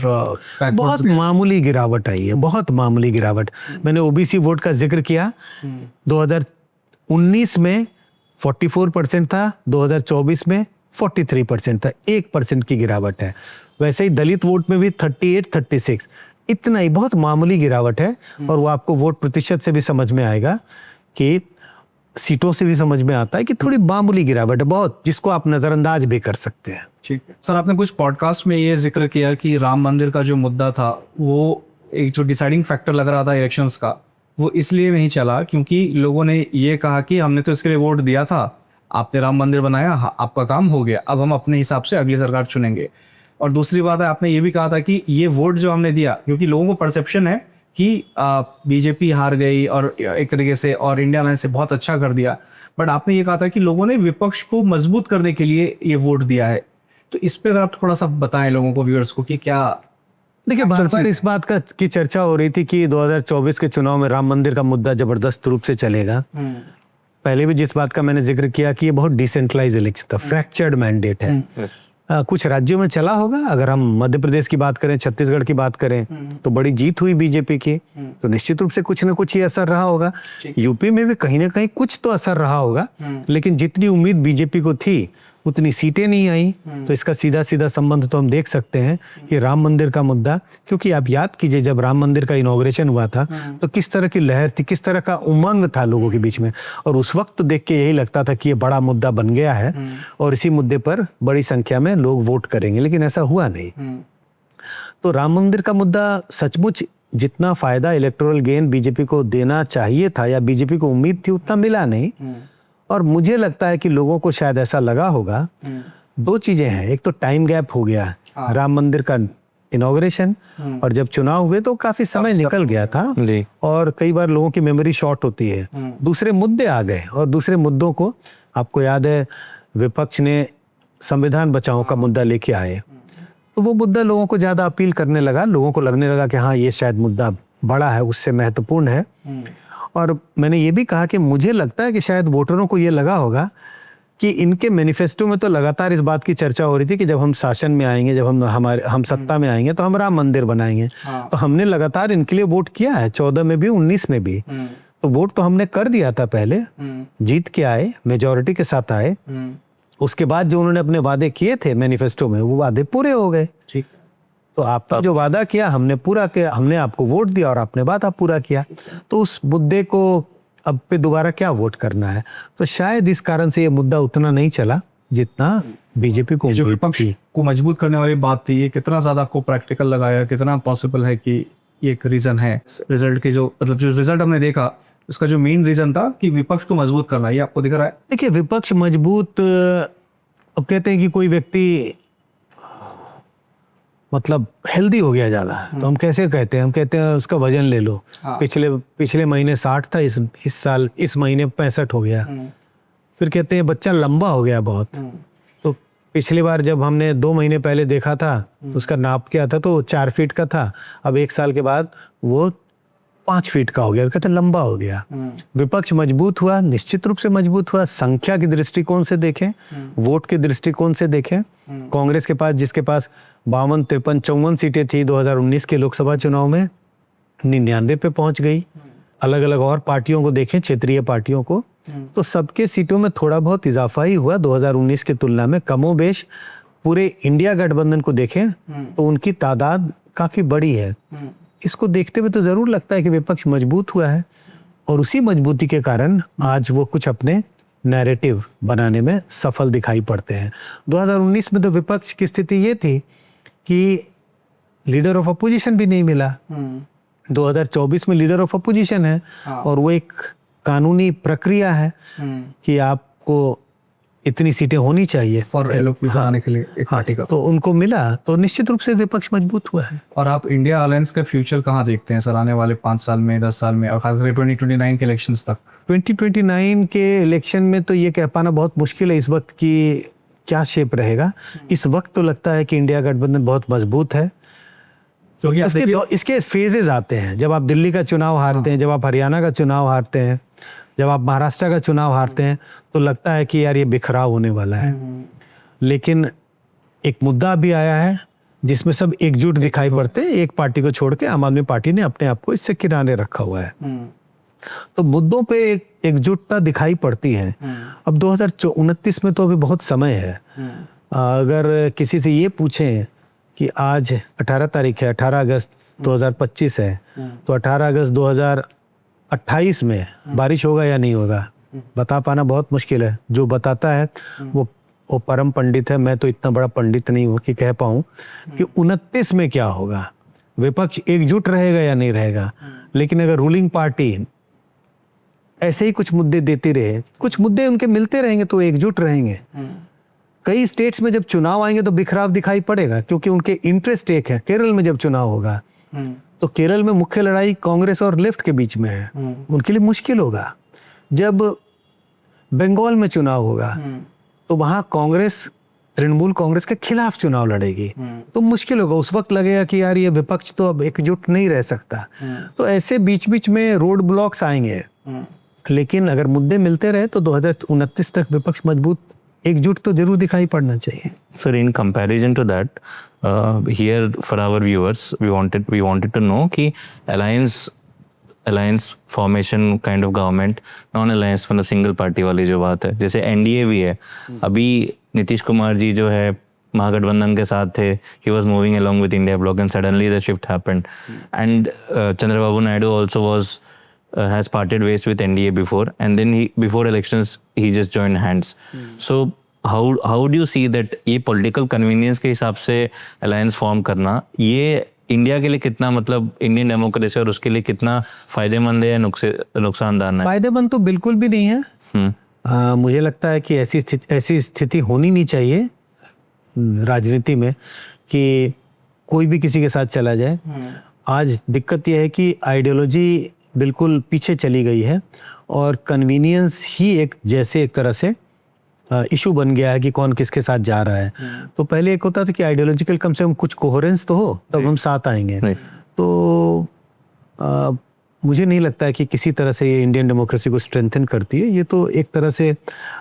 बहुत मामूली गिरावट आई है, बहुत मामूली गिरावट। मैंने ओबीसी वोट का जिक्र किया, 2019 में 44% था, 2024 में 43% था, 1% की गिरावट है। वैसे ही दलित वोट में भी 38-36, इतना ही बहुत मामूली गिरावट है। और वो आपको वोट प्रतिशत से भी समझ में आएगा, कि सीटों से भी समझ में आता है कि थोड़ी मामूली गिरावट है, बहुत, जिसको आप नजरअंदाज भी कर सकते हैं। ठीक है सर, आपने कुछ पॉडकास्ट में ये जिक्र किया कि राम मंदिर का जो मुद्दा था वो एक जो डिसाइडिंग फैक्टर लग रहा था इलेक्शंस का, वो इसलिए नहीं चला क्योंकि लोगों ने ये कहा कि हमने तो इसके लिए वोट दिया था, आपने राम मंदिर बनाया, आपका काम हो गया, अब हम अपने हिसाब से अगली सरकार चुनेंगे। और दूसरी बात है, आपने ये भी कहा था कि ये वोट जो हमने दिया, क्योंकि लोगों को परसेप्शन है कि बीजेपी हार गई और एक तरीके से, और इंडिया ने से बहुत अच्छा कर दिया, बट आपने ये कहा था कि लोगों ने विपक्ष को मजबूत करने के लिए ये वोट दिया है। तो इस पर आप थोड़ा सा बताएं लोगों को, व्यूअर्स को, कि क्या। देखिए, बार बार इस बात की चर्चा हो रही थी कि 2024 के चुनाव में राम मंदिर का मुद्दा जबरदस्त रूप से चलेगा। पहले भी जिस बात का मैंने जिक्र किया कि ये बहुत डिसेंट्रलाइज इलेक्शन था, फ्रैक्चर्ड मैंडेट है। कुछ राज्यों में चला होगा, अगर हम मध्य प्रदेश की बात करें, छत्तीसगढ़ की बात करें, तो बड़ी जीत हुई बीजेपी की, तो निश्चित रूप से कुछ ना कुछ ही असर रहा होगा। यूपी में भी कहीं ना कहीं कुछ तो असर रहा होगा, लेकिन जितनी उम्मीद बीजेपी को थी उतनी सीटें नहीं आई। तो इसका सीधा सीधा संबंध तो हम देख सकते हैं कि राम मंदिर का मुद्दा, क्योंकि आप याद कीजिए जब राम मंदिर का इनॉग्रेशन हुआ था तो किस तरह की लहर थी, किस तरह का उमंग था लोगों के बीच में, और उस वक्त तो देख के यही लगता था कि ये बड़ा मुद्दा बन गया है और इसी मुद्दे पर बड़ी संख्या में लोग वोट करेंगे, लेकिन ऐसा हुआ नहीं। तो राम मंदिर का मुद्दा सचमुच जितना फायदा इलेक्टोरल गेन बीजेपी को देना चाहिए था या बीजेपी को उम्मीद थी, उतना मिला नहीं। और मुझे लगता है कि लोगों को शायद ऐसा लगा होगा, दो चीजें हैं, एक तो टाइम गैप हो गया, राम मंदिर का इनॉग्रेशन, और जब चुनाव हुए तो काफी समय निकल गया था, और कई बार लोगों की मेमोरी शॉर्ट होती है, दूसरे मुद्दे आ गए, और दूसरे मुद्दों को आपको याद है विपक्ष ने संविधान बचाओ का मुद्दा लेके आए, तो वो मुद्दा लोगों को ज़्यादा अपील करने लगा, लोगों को लगने लगा कि हाँ ये शायद मुद्दा बड़ा है, उससे महत्वपूर्ण है। और मैंने ये भी कहा कि मुझे लगता है कि शायद वोटरों को ये लगा होगा कि इनके मैनिफेस्टो में तो लगातार इस बात की चर्चा हो रही थी कि जब हम शासन में आएंगे, जब हम सत्ता में आएंगे तो हम राम मंदिर बनाएंगे। तो हमने लगातार इनके लिए वोट किया है, 14 में भी 19 में भी। तो वोट तो हमने कर दिया था पहले, जीत के आए, मेजॉरिटी के साथ आए। उसके बाद जो उन्होंने अपने वादे किए थे मैनिफेस्टो में, वो वादे पूरे हो गए। ठीक। तो आपने जो वादा किया हमने पूरा किया, हमने आपको वोट दिया और आपने वादा पूरा किया। तो उस मुद्दे को अब पे दोबारा क्या वोट करना है? तो शायद इस कारण से ये मुद्दा उतना नहीं चला जितना बीजेपी को जो उम्मीद विपक्ष थी। को मजबूत करने वाली बात थी, ये कितना ज्यादा आपको प्रैक्टिकल लगाया, कितना पॉसिबल है कि ये एक रीजन है रिजल्ट के, जो मतलब जो रिजल्ट हमने देखा उसका जो मेन रीजन था कि विपक्ष को मजबूत करना, ये आपको दिख रहा है? देखिए विपक्ष मजबूत, अब कहते हैं कि कोई व्यक्ति मतलब हेल्दी हो गया ज़्यादा, तो हम कैसे कहते हैं? हम कहते हैं उसका वजन ले लो। पिछले महीने 60 था, इस महीने 65 हो गया। फिर कहते हैं बच्चा लंबा हो गया बहुत। तो पिछली बार जब हमने 2 महीने पहले देखा था तो उसका नाप किया था तो 4 फीट का था, अब 1 साल के बाद वो 5 फीट का हो गया। कहते लंबा हो गया। विपक्ष मजबूत हुआ, निश्चित रूप से मजबूत हुआ। संख्या के दृष्टिकोण से देखें, वोट के दृष्टिकोण से देखें, कांग्रेस के पास, जिसके पास 52, 53, 54 सीटें थी 2019 के लोकसभा चुनाव में, 99 पे पहुंच गई। अलग अलग और पार्टियों को देखें, क्षेत्रीय पार्टियों को, तो सबके सीटों में थोड़ा बहुत इजाफा ही हुआ 2019 की तुलना में। कमोबेश पूरे इंडिया गठबंधन को देखें तो उनकी तादाद काफी बड़ी है। इसको देखते हुए तो जरूर लगता है कि विपक्ष मजबूत हुआ है, और उसी मजबूती के कारण आज वो कुछ अपने नैरेटिव बनाने में सफल दिखाई पड़ते हैं। 2019 में तो विपक्ष की स्थिति ये थी कि लीडर ऑफ अपोजिशन भी नहीं मिला। 2024 में लीडर ऑफ अपोजिशन है, और वो एक कानूनी प्रक्रिया है कि आपको इतनी सीटें होनी चाहिए और एलओपी बनाने के लिए एक पार्टी का, तो उनको मिला, तो निश्चित रूप से विपक्ष मजबूत हुआ है। और आप इंडिया अलायंस का फ्यूचर कहाँ देखते हैं सर, आने वाले 5 साल में, 10 साल में, और खासकर 2029 के इलेक्शंस तक? 2029 के इलेक्शन में तो ये कह पाना बहुत मुश्किल है इस वक्त की क्या शेप रहेगा। इस वक्त तो लगता है कि इंडिया गठबंधन बहुत मजबूत है, क्योंकि इसके फेजेस आते हैं। जब आप दिल्ली का चुनाव हारते हैं, जब आप हरियाणा का चुनाव हारते हैं, जब आप महाराष्ट्र का चुनाव हारते हैं, तो लगता है कि यार ये बिखराव होने वाला है। लेकिन एक मुद्दा भी आया है जिसमें सब एकजुट दिखाई पड़ते हैं। एक पार्टी को छोड़ के आम आदमी पार्टी ने अपने आप को इससे किनारे रखा हुआ है। तो मुद्दों पे एकजुटता दिखाई पड़ती है। अब 2029 में तो अभी बहुत समय है। अगर किसी से ये पूछें कि आज 18 तारीख है, 18 अगस्त 2025 है, तो 18 अगस्त 2028 में बारिश होगा या नहीं होगा, बता पाना बहुत मुश्किल है। जो बताता है वो परम पंडित है। मैं तो इतना बड़ा पंडित नहीं हूँ कि कह पाऊँ कि 29 में क्या होगा, विपक्ष एकजुट रहेगा या नहीं रहेगा। लेकिन अगर रूलिंग पार्टी ऐसे ही कुछ मुद्दे देती रहे, कुछ मुद्दे उनके मिलते रहेंगे, तो एकजुट रहेंगे। कई स्टेट्स में जब चुनाव आएंगे तो बिखराव दिखाई पड़ेगा, क्योंकि उनके इंटरेस्ट एक है। केरल में जब चुनाव होगा तो केरल में मुख्य लड़ाई कांग्रेस और लेफ्ट के बीच में है, उनके लिए मुश्किल होगा। जब बंगाल में चुनाव होगा तो वहां कांग्रेस, तृणमूल कांग्रेस के खिलाफ चुनाव लड़ेगी, तो मुश्किल होगा। उस वक्त लगेगा कि यार ये विपक्ष तो अब एकजुट नहीं रह सकता। तो ऐसे बीच बीच में रोड ब्लॉक्स आएंगे। लेकिन अगर मुद्दे मिलते रहे तो 2029 तक विपक्ष मजबूत, एकजुट तो जरूर दिखाई पड़ना चाहिए। Sir, in comparison to that, here for our viewers, we wanted to know कि alliance formation kind of government, non-alliance मतलब single party वाली जो बात है, जैसे एनडीए भी है। अभी नीतीश कुमार जी जो है महागठबंधन के साथ थे, he was moving along with India bloc and suddenly the shift happened, and Chandrababu Naidu also has parted ways with NDA before, and then before elections he just joined hands. So how do you see that ये political convenience के हिसाब से alliance form करना, ये India के लिए कितना, मतलब इंडियन डेमोक्रेसी और उसके लिए कितना फायदेमंद है या नुकसानदार है? फायदेमंद तो बिल्कुल भी नहीं है। मुझे लगता है कि ऐसी स्थिति होनी नहीं चाहिए राजनीति में कि कोई भी किसी के साथ चला जाए। आज दिक्कत यह है कि आइडियोलॉजी बिल्कुल पीछे चली गई है, और कन्वीनियंस ही एक तरह से इशू बन गया है कि कौन किसके साथ जा रहा है। तो पहले एक होता था कि आइडियोलॉजिकल कम से कम कुछ कोहेरेंस तो हो, तब हम साथ आएंगे। Right. तो मुझे नहीं लगता है कि किसी तरह से ये इंडियन डेमोक्रेसी को स्ट्रेंथन करती है। ये तो एक तरह से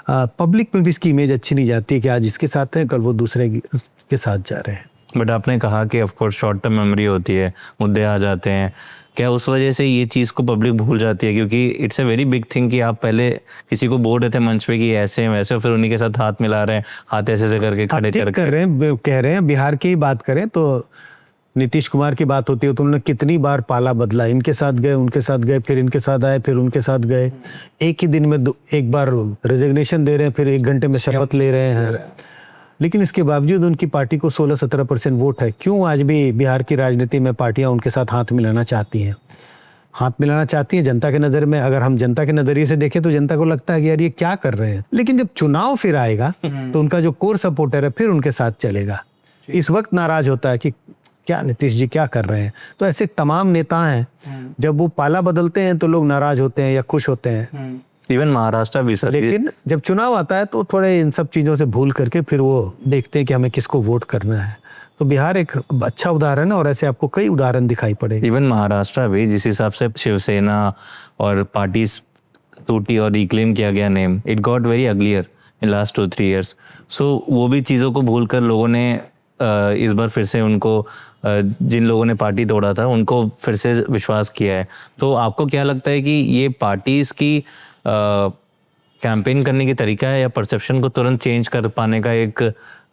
पब्लिक में भी इसकी इमेज अच्छी नहीं जाती है कि आज इसके साथ हैं, कल वो दूसरे के साथ जा रहे हैं। बट आपने कहा कि of course short term memory होती है, मुद्दे आ जाते हैं, क्या उस वजह से ये चीज़ को पब्लिक भूल जाती है? क्योंकि it's a very big thing कि आप पहले किसी को बोल रहे थे मंच पे कि ऐसे हैं वैसे, फिर उन्हीं के साथ हाथ मिला रहे हैं, हाथ ऐसे ऐसे करके खड़े ठीक कर रहे हैं, कह रहे हैं। बिहार की ही बात करें तो नीतीश कुमार की बात होती है तो उन्होंने कितनी बार पाला बदला, इनके साथ गए, उनके साथ गए, फिर इनके साथ आए, फिर उनके साथ गए। एक ही दिन में एक बार रेजिग्नेशन दे रहे हैं, फिर 1 घंटे में शपथ ले रहे हैं। लेकिन इसके बावजूद उनकी पार्टी को 16-17% वोट है। क्यों आज भी बिहार की राजनीति में पार्टियां उनके साथ हाथ मिलाना चाहती हैं? हाथ मिलाना चाहती हैं जनता के नज़र में। अगर हम जनता के नज़रिए से देखें तो जनता को लगता है कि यार ये क्या कर रहे हैं। लेकिन जब चुनाव फिर आएगा तो उनका जो कोर सपोर्टर है फिर उनके साथ चलेगा। इस वक्त नाराज होता है कि क्या नीतीश जी क्या कर रहे हैं। तो ऐसे तमाम नेता हैं, जब वो पाला बदलते हैं तो लोग नाराज होते हैं या खुश होते हैं। इवन महाराष्ट्र भी सर। लेकिन जब चुनाव आता है तो थोड़े इन सब चीज़ों से भूल करके फिर वो देखते हैं कि हमें किसको वोट करना है। तो बिहार एक अच्छा उदाहरण है और ऐसे आपको कई उदाहरण दिखाई पड़ेंगे। इवन महाराष्ट्र भी जिस हिसाब से शिवसेना और पार्टीज टूटी और रिक्लेम किया गया name, it got very uglier in last 2-3 years। So वो भी चीज़ों को भूल कर लोगों ने इस बार फिर से उनको जिन लोगों ने पार्टी तोड़ा था उनको फिर से विश्वास किया है। तो आपको क्या लगता है कि ये पार्टीज की कैंपेन करने की तरीका है या परसेप्शन को तुरंत चेंज कर पाने का एक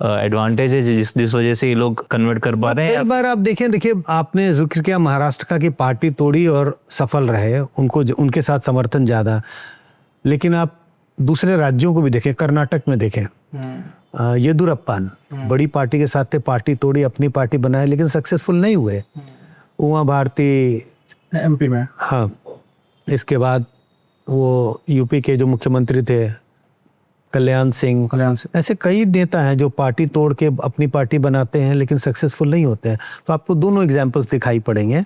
एडवांटेज है जिस वजह से ये लोग कन्वर्ट कर पा रहे हैं? एक बार आप देखिए आपने जिक्र किया महाराष्ट्र का कि पार्टी तोड़ी और सफल रहे, उनको उनके साथ समर्थन ज़्यादा। लेकिन आप दूसरे राज्यों को भी देखें, कर्नाटक में देखें, येदुरप्पन बड़ी पार्टी के साथ थे, पार्टी तोड़ी, अपनी पार्टी बनाए, लेकिन सक्सेसफुल नहीं हुए। उमा भारती MP में। हाँ, इसके बाद वो यूपी के जो मुख्यमंत्री थे कल्याण सिंह, ऐसे कई नेता हैं जो पार्टी तोड़ के अपनी पार्टी बनाते हैं लेकिन सक्सेसफुल नहीं होते हैं। तो आपको दोनों एग्जाम्पल्स दिखाई पड़ेंगे।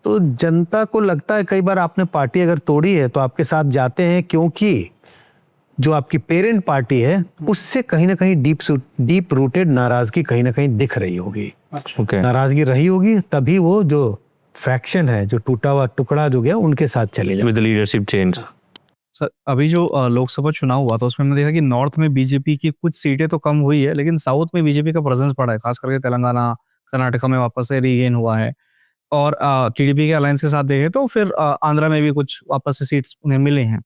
तो जनता को लगता है कई बार आपने पार्टी अगर तोड़ी है तो आपके साथ जाते हैं क्योंकि जो आपकी पेरेंट पार्टी है उससे कहीं ना कहीं डीप रूटेड नाराजगी कहीं ना कहीं दिख रही होगी। Okay. नाराजगी रही होगी तभी वो जो फ्रैक्शन है, जो टूटा हुआ टुकड़ा जो गया, उनके साथ चले जाए। With the leadership change। Sir अभी जो लोकसभा चुनाव हुआ था उसमें हमने देखा कि नॉर्थ में बीजेपी की कुछ सीटें तो कम हुई है, लेकिन साउथ में बीजेपी का प्रेजेंस बढ़ा है, खास करके तेलंगाना, कर्नाटका में वापस से रीगेन हुआ है। और टीडीपी के अलायंस के साथ देखें तो फिर आंध्रा में भी कुछ वापस से सीट्स उन्हें मिले हैं।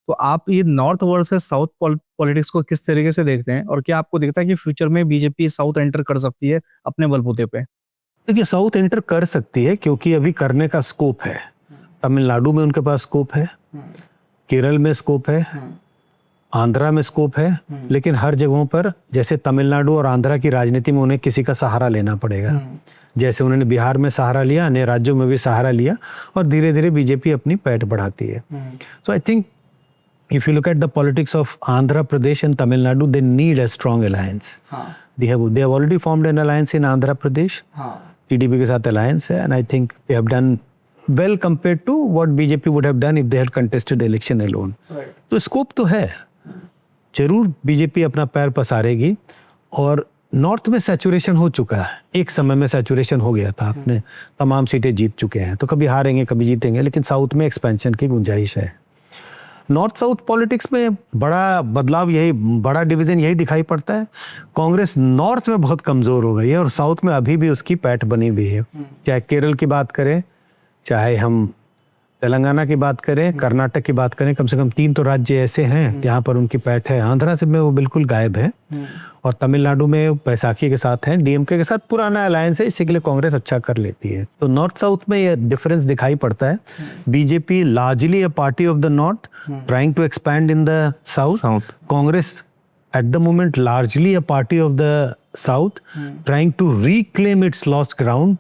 तो आप ये नॉर्थ वर्सेस साउथ पॉलिटिक्स को किस तरीके से देखते हैं, और क्या आपको दिखता है कि फ्यूचर में बीजेपी साउथ एंटर कर सकती है अपने बलबूते पे? देखिए, साउथ एंटर कर सकती है क्योंकि अभी करने का स्कोप है। तमिलनाडु में उनके पास स्कोप है, केरल में स्कोप है, आंध्रा में स्कोप है, लेकिन हर जगहों पर जैसे तमिलनाडु और आंध्रा की राजनीति में उन्हें किसी का सहारा लेना पड़ेगा। जैसे उन्होंने बिहार में सहारा लिया, अन्य राज्यों में भी सहारा लिया, और धीरे धीरे बीजेपी अपनी पैठ बढ़ाती है। So I think if you look at the politics of Andhra Pradesh and Tamil Nadu, they need a strong alliance. They have already formed an alliance in Andhra Pradesh. TDP के साथ alliance है, and I think they have done well compared to what BJP would have done if they had contested election alone. तो scope तो है, जरूर BJP अपना पैर पसारेगी। और नॉर्थ में सैचुरेशन हो चुका है, एक समय में सैचुरेशन हो गया था, आपने तमाम सीटें जीत चुके हैं, तो कभी हारेंगे कभी जीतेंगे, लेकिन साउथ में एक्सपेंशन की गुंजाइश है। नॉर्थ साउथ पॉलिटिक्स में बड़ा बदलाव यही, बड़ा डिवीजन यही दिखाई पड़ता है। कांग्रेस नॉर्थ में बहुत कमज़ोर हो गई है और साउथ में अभी भी उसकी पैठ बनी हुई है। चाहे केरल की बात करें, चाहे हम तेलंगाना की बात करें, कर्नाटक की बात करें, कम से कम 3 तो राज्य ऐसे हैं जहाँ पर उनकी पैठ है। आंध्रा से में वो बिल्कुल गायब है, और तमिलनाडु में बैसाखी के साथ हैं, डीएमके के साथ पुराना अलायंस है, इसी के लिए कांग्रेस अच्छा कर लेती है। तो नॉर्थ साउथ में ये डिफरेंस दिखाई पड़ता है। BJP largely a party of the north trying to expand in the south, Congress at the moment largely a party of the south trying to reclaim its lost ground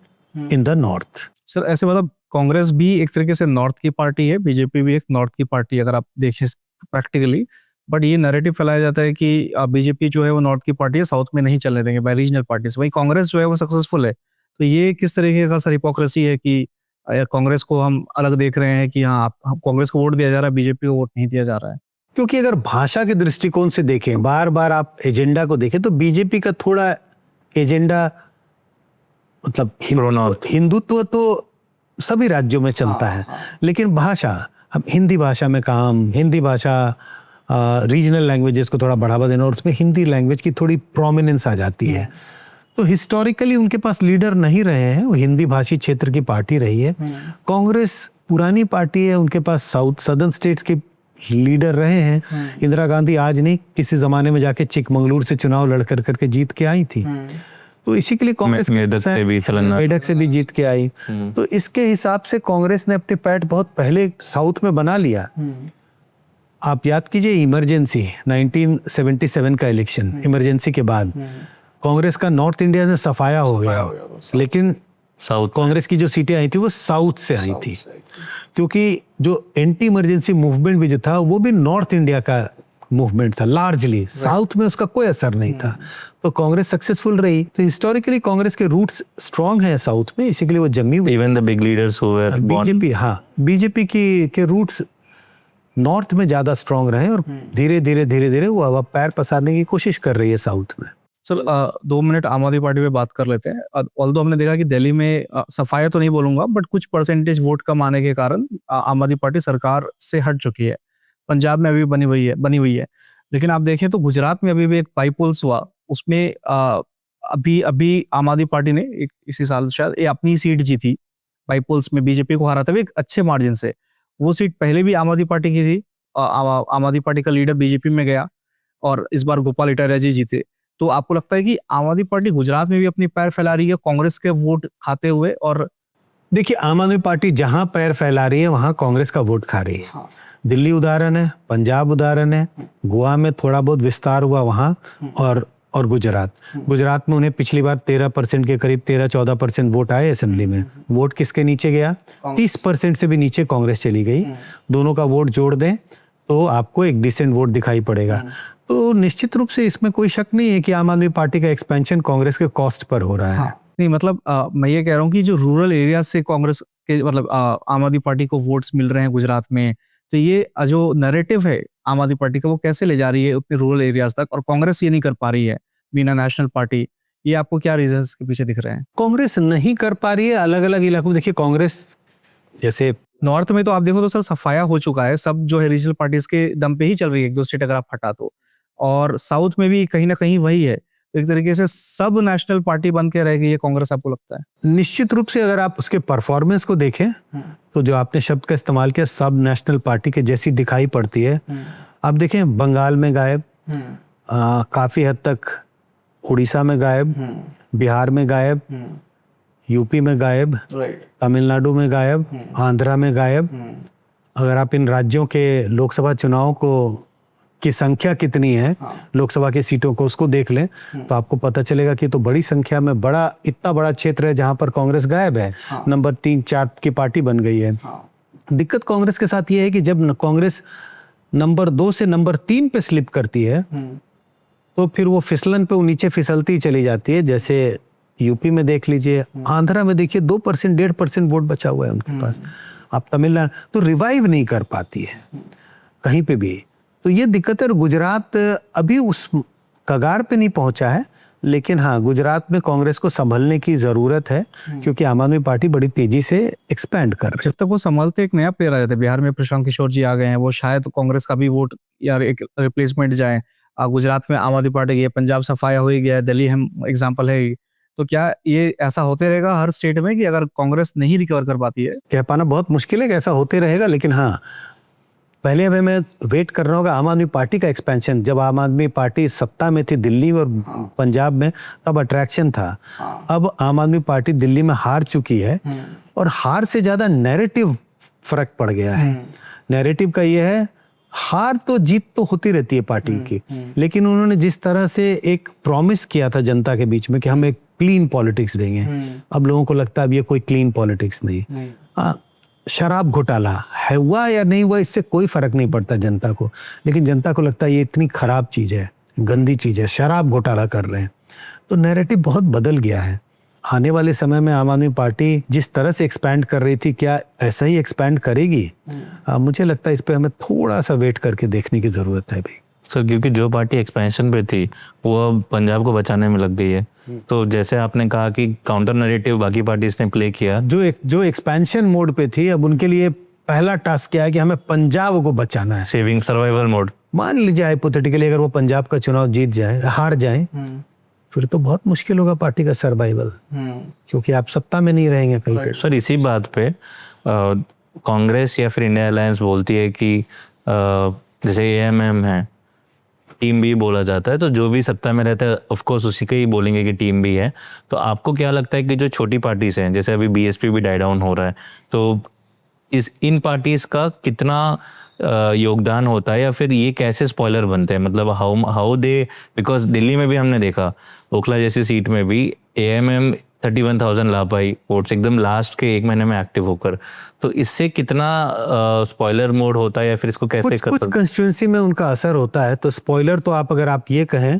in the north. Sir ऐसे मतलब कांग्रेस भी एक तरीके से north की party है, BJP भी एक नॉर्थ की पार्टी है अगर आप देखें प्रैक्टिकली, बट ये नैरेटिव फैलाया जाता है कि बीजेपी जो है वो नॉर्थ की पार्टी है, साउथ में नहीं चलने देंगे बाय रीजनल पार्टीज। वही कांग्रेस जो है वो सक्सेसफुल है। तो ये किस तरीके का सर हिपोक्रेसी है कि कांग्रेस को हम अलग देख रहे हैं कि हाँ कांग्रेस को वोट दिया जा रहा है, बीजेपी को वोट नहीं दिया जा रहा है? क्योंकि अगर भाषा के दृष्टिकोण से देखें, बार बार आप एजेंडा को देखें, तो बीजेपी का थोड़ा एजेंडा मतलब हिंदुत्व तो सभी राज्यों में चलता है, लेकिन भाषा, हम हिंदी भाषा में काम, हिंदी भाषा रीजनल लैंग्वेजेस को थोड़ा बढ़ावा देना, और उसमें हिंदी लैंग्वेज की थोड़ी प्रोमिनेंस आ जाती है। तो हिस्टोरिकली उनके पास लीडर नहीं रहे हैं, वो हिंदी भाषी क्षेत्र की पार्टी रही है। कांग्रेस पुरानी पार्टी है, उनके पास साउथ सदर्न स्टेट्स के लीडर रहे हैं। इंदिरा गांधी आज नहीं, किसी जमाने में जाके चिकमंगलुरु से चुनाव लड़ करके जीत के आई थी। तो इसी के लिए कांग्रेस मेडक से भी जीत के आई। तो इसके हिसाब से कांग्रेस ने अपने पैठ बहुत पहले साउथ में बना लिया। आप याद कीजिए इमरजेंसी 1977 का इलेक्शन, इमरजेंसी के बाद कांग्रेस का नॉर्थ इंडिया में सफाया हो गया, लेकिन साउथ कांग्रेस की जो सीटें आई थी वो साउथ से आई थी, क्योंकि जो एंटी इमरजेंसी मूवमेंट भी जो था वो भी नॉर्थ इंडिया का मूवमेंट था लार्जली, साउथ में उसका कोई असर नहीं था। तो कांग्रेस सक्सेसफुल रही। तो हिस्टोरिकली कांग्रेस के रूट्स स्ट्रांग हैं साउथ में, इसी के लिए वो जमी हुई। Even the big leaders who were BJP, हाँ, बीजेपी के रूट्स नॉर्थ में ज्यादा स्ट्रांग रहे, और धीरे धीरे वो अब पैर पसारने की कोशिश कर रही है साउथ में। सर 2 मिनट आम आदमी पार्टी पे बात कर लेते हैं। ऑल्दो हमने देखा कि दिल्ली में सफाया तो नहीं बोलूंगा, बट कुछ परसेंटेज वोट कम आने के कारण आम आदमी पार्टी सरकार से हट चुकी है। पंजाब में अभी बनी हुई है। लेकिन आप देखें तो गुजरात में अभी भी एक बाईपोल्स हुआ, उसमें अभी आम आददमी पार्टी ने इसी साल शायद अपनी सीट जीती, बाईपोल्स में बीजेपी को हरा था एक अच्छे मार्जिन से। वो सीट पहले भी आम आदमी पार्टी की थी, आम आदमी पार्टी का लीडर बीजेपी में गया, और इस बार गोपाल इटालिया जी जीते। तो आपको लगता है कि आम आदमी पार्टी गुजरात में भी अपनी पैर फैला रही है कांग्रेस के वोट खाते हुए? और देखिए, आम आदमी पार्टी जहां पैर फैला रही है वहां कांग्रेस का वोट खा रही है। हाँ। दिल्ली उदाहरण है, पंजाब उदाहरण है, गोवा में थोड़ा बहुत विस्तार हुआ वहां, और गुजरात में उन्हें पिछली बार 13% के करीब 13-14% वोट आए असेंबली में। वोट किसके नीचे गया? 30% से भी नीचे कांग्रेस चली गई। दोनों का वोट जोड़ दें तो आपको एक डिसेंट वोट दिखाई पड़ेगा। तो निश्चित रूप से इसमें कोई शक नहीं है कि आम आदमी पार्टी का एक्सपेंशन कांग्रेस के कॉस्ट पर हो रहा है। हाँ, नहीं मतलब मैं ये कह रहा हूँ कि जो रूरल एरिया से कांग्रेस के मतलब आम आदमी पार्टी को वोट्स मिल रहे हैं गुजरात में, तो ये जो नैरेटिव है आम आदमी पार्टी का वो कैसे ले जा रही है उतने रूरल एरियाज तक, और कांग्रेस ये नहीं कर पा रही है बिना नेशनल पार्टी। ये आपको क्या रीजंस के पीछे दिख रहे हैं? कांग्रेस नहीं कर पा रही है अलग अलग इलाकों में। देखिए, कांग्रेस जैसे नॉर्थ में तो आप देखो तो सर सफाया हो चुका है, सब जो है रीजनल पार्टीज के दम पे ही चल रही है, 1-2 स्टेट अगर आप हटा तो। और साउथ में भी कहीं ना कहीं वही है। तो एक तरीके से सब नेशनल पार्टी बन के रहेगी ये कांग्रेस, आपको लगता है? निश्चित रूप से अगर आप उसके परफॉर्मेंस को देखें तो जो आपने शब्द का इस्तेमाल किया, सब नेशनल पार्टी के जैसी दिखाई पड़ती है। आप देखें, बंगाल में गायब, काफी हद तक उड़ीसा में गायब, बिहार में गायब, यूपी में गायब, तमिलनाडु में गायब, आंध्रा में गायब। अगर आप इन राज्यों के लोकसभा चुनाव की संख्या कितनी है, लोकसभा की सीटों को उसको देख लें तो आपको पता चलेगा कि तो बड़ी संख्या में इतना बड़ा क्षेत्र है जहां पर कांग्रेस गायब है। नंबर 3-4 की पार्टी बन गई है। दिक्कत कांग्रेस के साथ ये है कि जब कांग्रेस नंबर 2 से नंबर 3 पे स्लिप करती है तो फिर वो फिसलन पे नीचे फिसलती चली जाती है। जैसे यूपी में देख लीजिए, आंध्रा में देखिए 2%, 1.5% वोट बचा हुआ है उनके पास। आप तमिलनाडु तो रिवाइव नहीं कर पाती है कहीं पे भी। तो ये दिक्कत है। गुजरात अभी उस कगार पे नहीं पहुंचा है, लेकिन हाँ, गुजरात में कांग्रेस को संभलने की जरूरत है, क्योंकि आम आदमी पार्टी बड़ी तेजी से एक्सपैंड कर रही है। जब तक वो संभलते एक नया प्लेयर आ जाता है। बिहार में प्रशांत किशोर जी आ गए हैं, वो शायद कांग्रेस का भी वोट या एक रिप्लेसमेंट जाए। गुजरात में आम आदमी पार्टी गई है, पंजाब सफाया हो ही गया है, दिल्ली हम एग्जाम्पल है ही। तो क्या ये ऐसा होते रहेगा हर स्टेट में कि अगर कांग्रेस नहीं रिकवर कर पाती है? कह पाना बहुत मुश्किल है कि ऐसा होते रहेगा, लेकिन हाँ, पहले हमें मैं वेट कर रहा हूँ आम आदमी पार्टी का एक्सपेंशन। जब आम आदमी पार्टी सत्ता में थी दिल्ली और पंजाब में, तब अट्रैक्शन था। अब आम आदमी पार्टी दिल्ली में हार चुकी है, और हार से ज्यादा नैरेटिव फर्क पड़ गया है। नैरेटिव का ये है, हार तो जीत तो होती रहती है पार्टी की, लेकिन उन्होंने जिस तरह से एक प्रॉमिस किया था जनता के बीच में कि हम एक क्लीन पॉलिटिक्स देंगे, अब लोगों को लगता है अब ये कोई क्लीन पॉलिटिक्स नहीं। शराब घोटाला है हुआ या नहीं हुआ, इससे कोई फर्क नहीं पड़ता जनता को, लेकिन जनता को लगता है ये इतनी खराब चीज है, गंदी चीज है, शराब घोटाला कर रहे हैं। तो नैरेटिव बहुत बदल गया है। आने वाले समय में आम आदमी पार्टी जिस तरह से एक्सपैंड कर रही थी, क्या ऐसा ही एक्सपैंड करेगी? मुझे लगता है इस पे हमें थोड़ा सा वेट करके देखने की ज़रूरत है भाई। सर क्योंकि जो पार्टी एक्सपेंशन पे थी वो अब पंजाब को बचाने में लग गई है, तो जैसे आपने कहा कि काउंटर नैरेटिव बाकी पार्टीज ने प्ले किया, जो एक्सपेंशन मोड पे थी, अब उनके लिए पहला टास्क क्या है कि हमें पंजाब को बचाना है। Saving survival mode. मान लीजिए हाइपोथेटिकली अगर वो पंजाब का चुनाव जीत जाए, हार जाए, फिर तो बहुत मुश्किल होगा पार्टी का सर्वाइवल, क्योंकि आप सत्ता में नहीं रहेंगे कहीं पे। सर इसी बात पे कांग्रेस या फिर इंडिया अलायंस बोलती है कि जैसे एएमएम है, टीम बी बोला जाता है, तो जो भी सत्ता में रहता है ऑफ कोर्स उसी को ही बोलेंगे कि टीम बी है। तो आपको क्या लगता है कि जो छोटी पार्टीज हैं, जैसे अभी बीएसपी भी डाई डाउन हो रहा है, तो इन पार्टीज का कितना योगदान होता है, या फिर ये कैसे स्पॉइलर बनते हैं? मतलब हाउ दे, बिकॉज दिल्ली में भी हमने देखा, ओखला जैसी सीट में भी एएमएम 31,000 ला पाई वोट्स एकदम लास्ट के 1 महीने में एक्टिव होकर। तो इससे कितना स्पॉइलर मोड होता है, या फिर इसको कैसे कुछ कंस्टिट्यूंसी में उनका असर होता है। तो स्पॉइलर तो अगर आप ये कहें,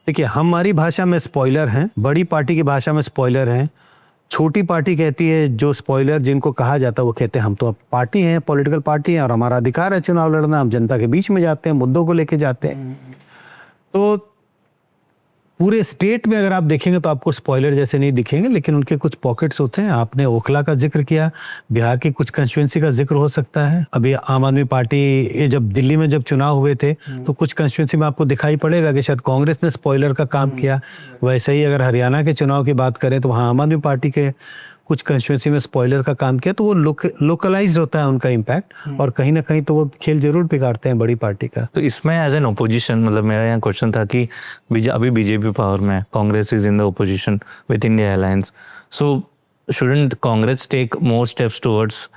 देखिए हमारी भाषा में स्पॉइलर हैं, बड़ी पार्टी की भाषा में स्पॉइलर हैं, छोटी पार्टी कहती है जो स्पॉइलर जिनको कहा जाता है वो कहते हैं हम तो अब पार्टी हैं, पॉलिटिकल पार्टी हैं और हमारा अधिकार है चुनाव लड़ना, हम जनता के बीच में जाते हैं, मुद्दों को लेके जाते हैं। तो पूरे स्टेट में अगर आप देखेंगे तो आपको स्पॉइलर जैसे नहीं दिखेंगे, लेकिन उनके कुछ पॉकेट्स होते हैं। आपने ओखला का जिक्र किया, बिहार की कुछ कंस्टिट्यूंसी का जिक्र हो सकता है। अभी आम आदमी पार्टी ये जब दिल्ली में जब चुनाव हुए थे तो कुछ कंस्टिट्यूंसी में आपको दिखाई पड़ेगा कि शायद कांग्रेस ने स्पॉइलर का काम किया। वैसे ही अगर हरियाणा के चुनाव की बात करें तो वहाँ आम आदमी पार्टी के कुछ कंस्टिट्यूंसी में स्पॉइलर का काम किया, तो वो लोकलाइज होता है उनका इम्पैक्ट, और कहीं ना कहीं तो वो खेल जरूर बिगाड़ते हैं बड़ी पार्टी का। तो इसमें एज एन ओपोजिशन, मतलब मेरा यहाँ क्वेश्चन था कि अभी बीजेपी पावर में, Congress is in the opposition with India alliance, so shouldn't Congress take more steps towards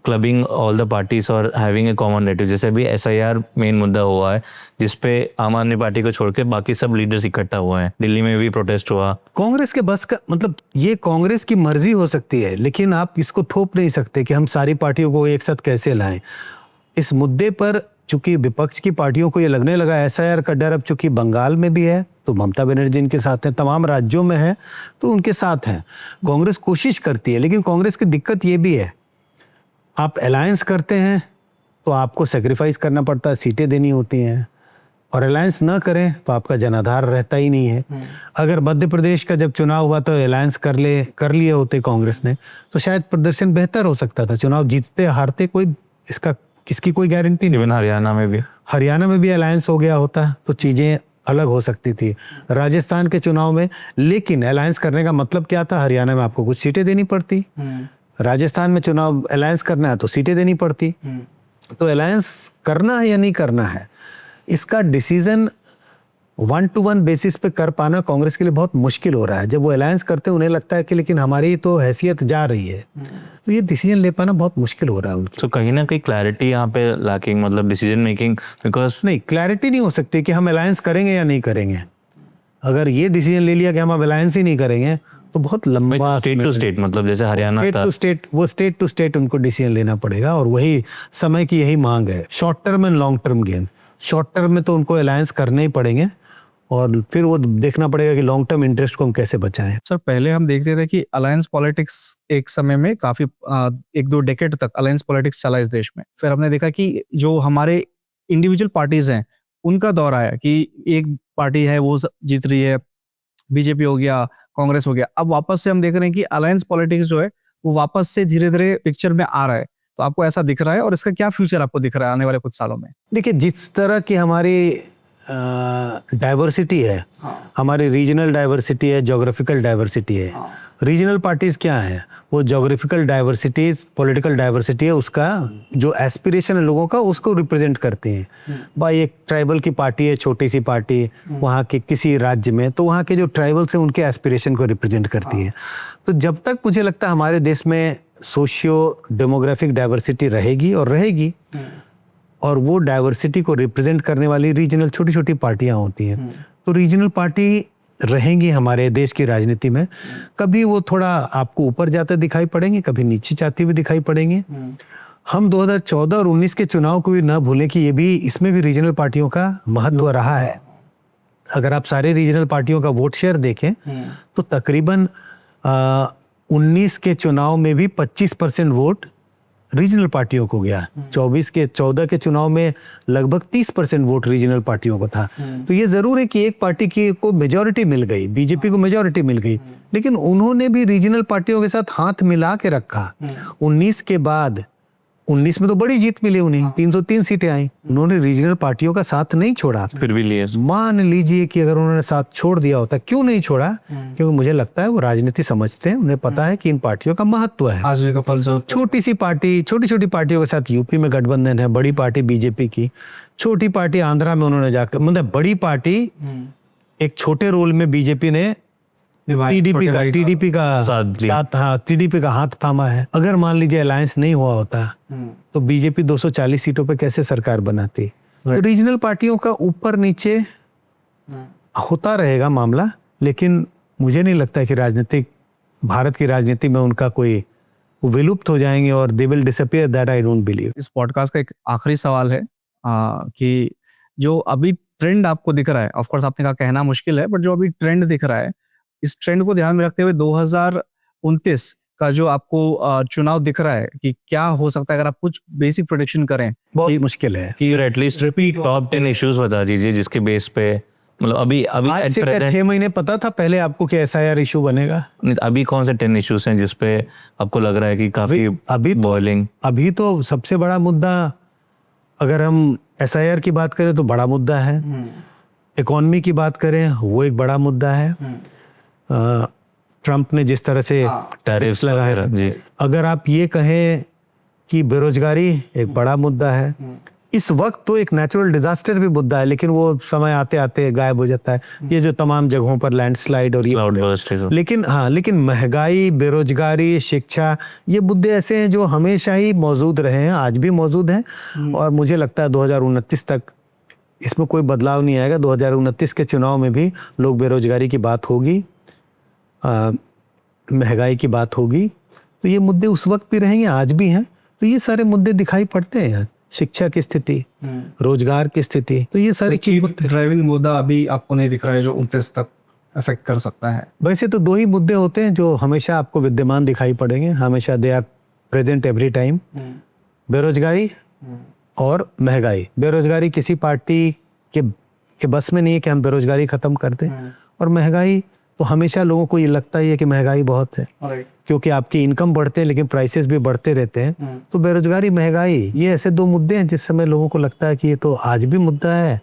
clubbing all the parties और हैविंग ए कॉमन नैरेटिव? जैसे अभी एसआईआर मेन मुद्दा हुआ है जिसपे आम आदमी पार्टी को छोड़ के बाकी सब लीडर्स इकट्ठा हुए हैं, दिल्ली में भी प्रोटेस्ट हुआ। कांग्रेस के बस का मतलब, ये कांग्रेस की मर्जी हो सकती है, लेकिन आप इसको थोप नहीं सकते कि हम सारी पार्टियों को एक साथ कैसे लाएं। इस मुद्दे पर चूंकि विपक्ष की पार्टियों को ये लगने लगा एसआईआर का डर, अब चूंकि बंगाल में भी है तो ममता बनर्जी इनके साथ हैं, तमाम राज्यों में है तो उनके साथ हैं। कांग्रेस कोशिश करती है, लेकिन कांग्रेस की दिक्कत ये भी है, आप अलायंस करते हैं तो आपको सेक्रीफाइस करना पड़ता है, सीटें देनी होती हैं, और अलायंस ना करें तो आपका जनाधार रहता ही नहीं है। अगर मध्य प्रदेश का जब चुनाव हुआ तो अलायंस कर लिए होते कांग्रेस ने, तो शायद प्रदर्शन बेहतर हो सकता था। चुनाव जीतते हारते इसकी कोई गारंटी नहीं। इवन हरियाणा में भी अलायंस हो गया होता तो चीज़ें अलग हो सकती थी। राजस्थान के चुनाव में, लेकिन अलायंस करने का मतलब क्या था? हरियाणा में आपको कुछ सीटें देनी पड़ती, राजस्थान में चुनाव अलायंस करना है तो सीटें देनी पड़ती। तो अलायंस करना है या नहीं करना है, इसका डिसीजन 1-to-1 बेसिस पे कर पाना कांग्रेस के लिए बहुत मुश्किल हो रहा है। जब वो अलायंस करते हैं उन्हें लगता है कि लेकिन हमारी तो हैसियत जा रही है, तो ये डिसीजन ले पाना बहुत मुश्किल हो रहा है उनकी। तो कहीं ना कहीं क्लैरिटी यहाँ पे लैकिंग, मतलब डिसीजन मेकिंग, बिकॉज नहीं, क्लैरिटी नहीं हो सकती कि हम अलायंस करेंगे या नहीं करेंगे। अगर ये डिसीजन ले लिया कि हम अब अलायंस ही नहीं करेंगे तो बहुत लंबा स्टेट टू स्टेट, मतलब जैसे हरियाणा था, स्टेट टू स्टेट उनको डिसीजन लेना पड़ेगा, और वही समय की यही मांग है। Short term and long term game. Short term में तो उनको अलायंस करने ही पड़ेंगे, और फिर वो देखना पड़ेगा कि लॉन्ग टर्म इंटरेस्ट को हम कैसे बचाएं। सर पहले हम देखते थे कि अलायंस पॉलिटिक्स एक समय में काफी 1-2 डेकेड तक अलायंस पॉलिटिक्स चला इस देश में। फिर हमने देखा कि जो हमारे इंडिविजुअल पार्टीज हैं उनका दौर आया कि एक पार्टी है वो जीत रही है, बीजेपी हो गया, कांग्रेस हो गया। अब वापस से हम देख रहे हैं कि अलायंस पॉलिटिक्स जो है वो वापस से धीरे धीरे पिक्चर में आ रहा है। तो आपको ऐसा दिख रहा है, और इसका क्या फ्यूचर आपको दिख रहा है आने वाले कुछ सालों में? देखिए, जिस तरह की हमारी डाइवर्सिटी है, हमारी रीजनल डाइवर्सिटी है, ज्योग्राफिकल डाइवर्सिटी है। रीजनल पार्टीज क्या है? वो ज्योग्राफिकल डाइवर्सिटी, पॉलिटिकल डाइवर्सिटी है, उसका जो एस्पिरेशन है लोगों का उसको रिप्रेजेंट करती हैं। भाई एक ट्राइबल की पार्टी है, छोटी सी पार्टी वहाँ के किसी राज्य में, तो वहाँ के जो ट्राइबल्स हैं उनके एस्पिरेशन को रिप्रेजेंट करती है। तो जब तक मुझे लगता है हमारे देश में सोशियो डेमोग्राफिक डाइवर्सिटी रहेगी और रहेगी, और वो डाइवर्सिटी को रिप्रेजेंट करने वाली रीजनल छोटी छोटी पार्टियां होती हैं, तो रीजनल पार्टी रहेंगी हमारे देश की राजनीति में। कभी वो थोड़ा आपको ऊपर जाते दिखाई पड़ेंगे, कभी नीचे जाती हुई दिखाई पड़ेंगे। हम 2014 और 19 के चुनाव को भी ना भूलें कि ये भी, इसमें भी रीजनल पार्टियों का महत्व रहा है। अगर आप सारे रीजनल पार्टियों का वोट शेयर देखें तो तकरीबन 19 के चुनाव में भी 25% वोट रीजनल पार्टियों को गया। 14 के चुनाव में लगभग 30% वोट रीजनल पार्टियों को था। तो ये जरूर है कि एक पार्टी की को मेजॉरिटी मिल गई, बीजेपी को मेजॉरिटी मिल गई, लेकिन उन्होंने भी रीजनल पार्टियों के साथ हाथ मिला के रखा। 19 के बाद 19 में तो बड़ी जीत मिली उन्हें, 303 सीटें आई, उन्होंने रीजनल पार्टियों का साथ नहीं छोड़ा। फिर भी लिए मान लीजिए कि अगर उन्होंने साथ छोड़ दिया होता, क्यों नहीं छोड़ा? क्योंकि मुझे लगता है वो राजनीति समझते हैं, उन्हें पता है कि इन पार्टियों का महत्व है। आज का पल जो छोटी सी पार्टी, छोटी छोटी पार्टियों के साथ यूपी में गठबंधन है, बड़ी पार्टी बीजेपी की, छोटी पार्टी आंध्रा में उन्होंने जाकर, मतलब बड़ी पार्टी एक छोटे रोल में बीजेपी ने टीडीपी का टीडीपी का हाथ थामा है। अगर मान लीजिए अलायंस नहीं हुआ होता तो बीजेपी 240 सीटों पे कैसे सरकार बनाती? तो रीजनल पार्टियों का ऊपर नीचे होता रहेगा मामला, लेकिन मुझे नहीं लगता कि राजनीतिक भारत की राजनीति में उनका कोई विलुप्त हो जाएंगे और they will disappear, that I don't believe. इस पॉडकास्ट का एक आखिरी सवाल है कि जो अभी ट्रेंड आपको दिख रहा है, ऑफ कोर्स आपने कहा कहना मुश्किल है, बट जो अभी ट्रेंड दिख रहा है, इस ट्रेंड को ध्यान में रखते हुए 2029 का जो आपको चुनाव दिख रहा है कि क्या हो सकता है, अगर आप कुछ बेसिक प्रेडिक्शन करें? बहुत मुश्किल है कि एटलीस्ट टॉप 10 इश्यूज बता दीजिए जिसके बेस पे, मतलब अभी आज से 6 महीने पता था पहले आपको कि एसआईआर इशू बनेगा? अभी कौन से 10 इश्यूज हैं जिसपे आपको लग रहा है कि काफी अभी बॉइलिंग? अभी तो सबसे बड़ा मुद्दा, अगर हम एसआईआर की बात करें तो बड़ा मुद्दा है, इकोनॉमी की बात करें वो एक बड़ा मुद्दा है, ट्रम्प ने जिस तरह से टैरिफ्स लगाए, जी। अगर आप ये कहें कि बेरोजगारी एक बड़ा मुद्दा है, इस वक्त तो एक नेचुरल डिजास्टर भी मुद्दा है, लेकिन वो समय आते आते गायब हो जाता है, ये जो तमाम जगहों पर लैंडस्लाइड और ये, लेकिन महंगाई, बेरोजगारी, शिक्षा, ये मुद्दे ऐसे हैं जो हमेशा ही मौजूद रहे हैं, आज भी मौजूद हैं, और मुझे लगता है 2029 तक इसमें कोई बदलाव नहीं आएगा। 2029 के चुनाव में भी लोग बेरोजगारी की बात होगी, महंगाई की बात होगी, तो ये मुद्दे उस वक्त भी रहेंगे, आज भी हैं। तो ये सारे मुद्दे दिखाई पड़ते हैं, शिक्षा की स्थिति, रोजगार की स्थिति, तो ये सारी चीजें। ड्राइविंग मुद्दा अभी आपको नहीं दिख रहा है जो 29 तक अफेक्ट कर सकता है? वैसे तो 2 ही मुद्दे होते हैं जो हमेशा आपको विद्यमान दिखाई पड़ेंगे, हमेशा they are present every time, बेरोजगारी और महंगाई। बेरोजगारी किसी पार्टी के बस में नहीं है कि हम बेरोजगारी खत्म कर दें, और महंगाई तो हमेशा लोगों को ये लगता ही है कि महंगाई बहुत है, क्योंकि आपकी इनकम बढ़ते हैं लेकिन प्राइसेस भी बढ़ते रहते हैं। तो बेरोजगारी, महंगाई, ये ऐसे 2 मुद्दे हैं जिस समय लोगों को लगता है कि ये तो आज भी मुद्दा है,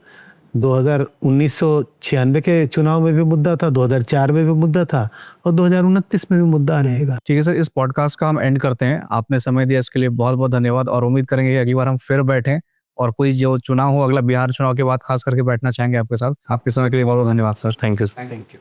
1996 के चुनाव में भी मुद्दा था, 2004 में भी मुद्दा था, और 2029 में भी मुद्दा रहेगा। ठीक है सर, इस पॉडकास्ट का हम एंड करते हैं। आपने समय दिया इसके लिए बहुत बहुत धन्यवाद, और उम्मीद करेंगे कि अगली बार हम फिर बैठें और कोई जो चुनाव हो, अगला बिहार चुनाव के बाद खास करके बैठना चाहेंगे आपके साथ। आपके समय के लिए बहुत बहुत धन्यवाद sir. Thank you. Thank you.